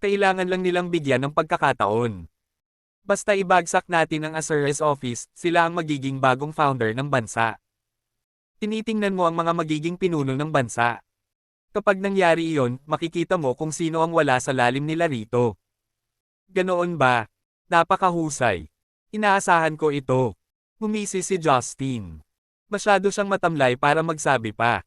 Kailangan lang nilang bigyan ng pagkakataon. Basta ibagsak natin ang Azores office, sila ang magiging bagong founder ng bansa. Tinitingnan mo ang mga magiging pinuno ng bansa. Kapag nangyari iyon, makikita mo kung sino ang wala sa lalim nila rito. Ganoon ba? Napakahusay. Inaasahan ko ito. Humisi si Justin. Masyado siyang matamlay para magsabi pa.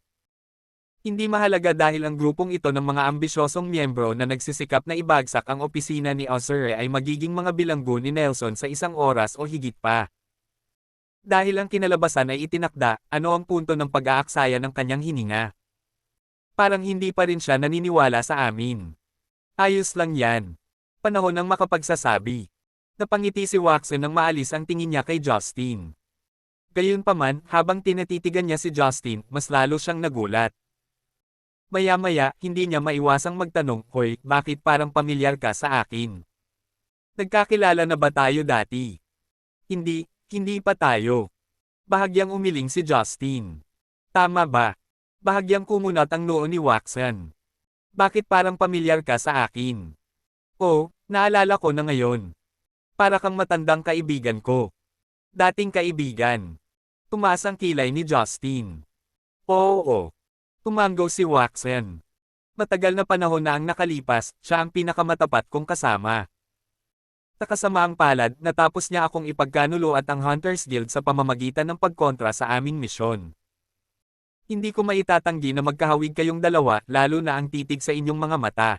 Hindi mahalaga dahil ang grupong ito ng mga ambisyosong miyembro na nagsisikap na ibagsak ang opisina ni Azure ay magiging mga bilanggo ni Nelson sa isang oras o higit pa. Dahil ang kinalabasan ay itinakda, ano ang punto ng pag-aaksaya ng kanyang hininga? Parang hindi pa rin siya naniniwala sa amin. Ayos lang yan. Panahon ng makapagsasabi. Napangiti si Watson nang maalis ang tingin niya kay Justin. Gayunpaman, habang tinatitigan niya si Justin, mas lalo siyang nagulat. Maya-maya, hindi niya maiwasang magtanong, "Hoy, bakit parang pamilyar ka sa akin? Nagkakilala na ba tayo dati?" Hindi pa tayo. Bahagyang umiling si Justin. Tama ba? Bahagyang kumunat ang noo ni Watson. Bakit parang pamilyar ka sa akin? Oh, naalala ko na ngayon. Para kang matandang kaibigan ko. Dating kaibigan. Tumaas ang kilay ni Justin. Oo. Tumango si Watson. Matagal na panahon na ang nakalipas, siya ang pinakamatapat kong kasama. Nakasama ang palad, natapos niya akong ipagkanulo at ang Hunters Guild sa pamamagitan ng pagkontra sa aming misyon. Hindi ko maitatanggi na magkahawig kayong dalawa, lalo na ang titig sa inyong mga mata.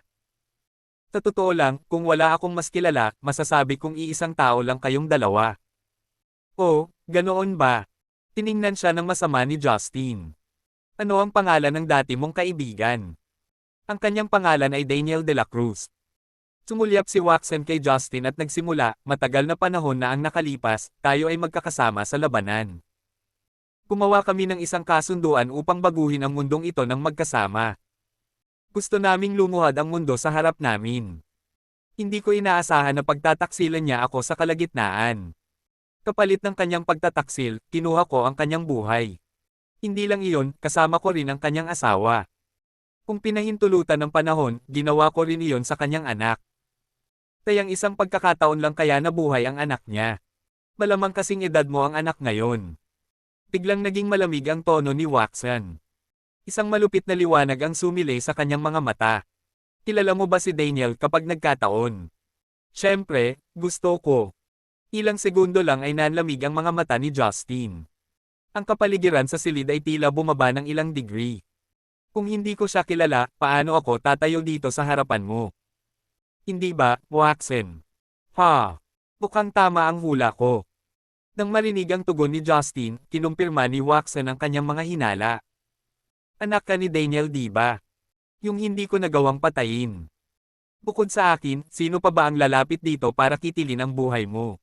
Sa totoo lang, kung wala akong mas kilala, masasabi kong iisang tao lang kayong dalawa. Oh, ganoon ba? Tiningnan siya ng masama ni Justin. Ano ang pangalan ng dati mong kaibigan? Ang kanyang pangalan ay Daniel de la Cruz. Sumulyap si Watson kay Justin at nagsimula, matagal na panahon na ang nakalipas, tayo ay magkakasama sa labanan. Gumawa kami ng isang kasunduan upang baguhin ang mundong ito ng magkasama. Gusto naming lumuhad ang mundo sa harap namin. Hindi ko inaasahan na pagtataksilan niya ako sa kalagitnaan. Kapalit ng kanyang pagtataksil, kinuha ko ang kanyang buhay. Hindi lang iyon, kasama ko rin ang kanyang asawa. Kung pinahintulutan ng panahon, ginawa ko rin iyon sa kanyang anak. Tayang isang pagkakataon lang kaya nabuhay ang anak niya. Malamang kasing edad mo ang anak ngayon. Biglang naging malamig ang tono ni Watson. Isang malupit na liwanag ang sumilay sa kanyang mga mata. Kilala mo ba si Daniel kapag nagkataon? Siyempre, gusto ko. Ilang segundo lang ay nanlamig ang mga mata ni Justin. Ang kapaligiran sa silid ay tila bumaba ng ilang degree. Kung hindi ko siya kilala, paano ako tatayo dito sa harapan mo? Hindi ba, Watson? Ha? Mukhang tama ang hula ko. Nang marinig ang tugon ni Justin, kinumpirma ni Watson ang kanyang mga hinala. Anak ka ni Daniel, di ba? Yung hindi ko nagawang patayin. Bukod sa akin, sino pa ba ang lalapit dito para kitilin ang buhay mo?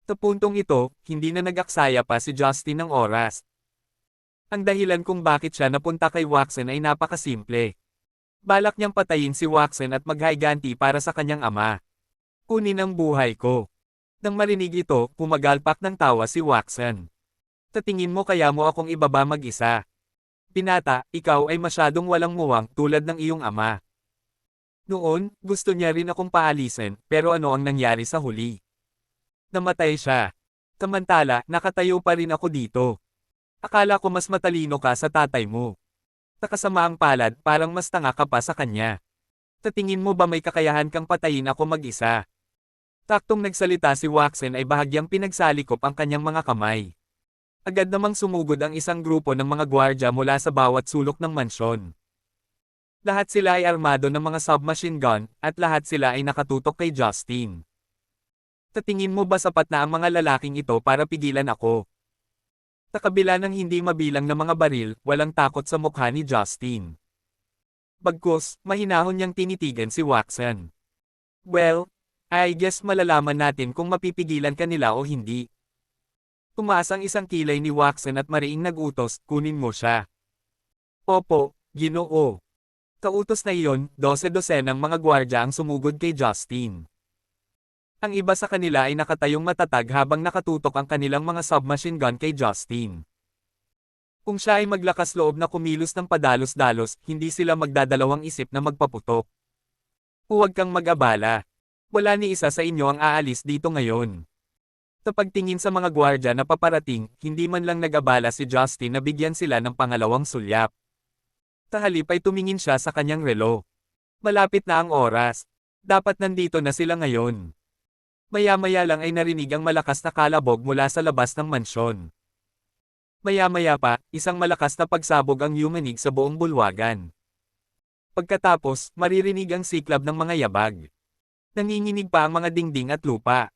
Sa puntong ito, hindi na nag-aksaya pa si Justin ng oras. Ang dahilan kung bakit siya napunta kay Watson ay napakasimple. Balak niyang patayin si Watson at maghiganti para sa kanyang ama. Kunin ang buhay ko. Nang marinig ito, pumagalpak ng tawa si Watson. Sa tingin mo kaya mo akong ibaba mag-isa? Binata, ikaw ay masyadong walang muwang tulad ng iyong ama. Noon, gusto niya rin akong paalisin, pero ano ang nangyari sa huli? Namatay siya. Samantala, nakatayo pa rin ako dito. Akala ko mas matalino ka sa tatay mo. Nakasama ang palad, parang mas tanga ka pa sa kanya. Sa tingin mo ba may kakayahan kang patayin ako mag-isa? Taktong nagsalita si Watson ay bahagyang pinagsalikop ang kanyang mga kamay. Agad namang sumugod ang isang grupo ng mga gwardya mula sa bawat sulok ng mansyon. Lahat sila ay armado ng mga submachine gun, at lahat sila ay nakatutok kay Justin. Sa tingin mo ba sapat na ang mga lalaking ito para pigilan ako? Sa kabila ng hindi mabilang na mga baril, walang takot sa mukha ni Justin. Bagkus, mahinahon niyang tinitigan si Watson. Well, I guess malalaman natin kung mapipigilan ka nila o hindi. Tumaas ang isang kilay ni Watson at mariing nag-utos, kunin mo siya. Opo, Ginoo. Kautos na iyon, 12-12 ng mga gwardya ang sumugod kay Justin. Ang iba sa kanila ay nakatayong matatag habang nakatutok ang kanilang mga submachine gun kay Justin. Kung siya ay maglakas loob na kumilos ng padalos-dalos, hindi sila magdadalawang isip na magpaputok. Huwag kang mag-abala. Wala ni isa sa inyo ang aalis dito ngayon. Sa pagtingin sa mga gwardya na paparating, hindi man lang nag-abala si Justin na bigyan sila ng pangalawang sulyap. Sa halip ay tumingin siya sa kanyang relo. Malapit na ang oras. Dapat nandito na sila ngayon. Maya-maya lang ay narinig ang malakas na kalabog mula sa labas ng mansyon. Maya-maya pa, isang malakas na pagsabog ang yumanig sa buong bulwagan. Pagkatapos, maririnig ang siklab ng mga yabag. Nanginginig pa ang mga dingding at lupa.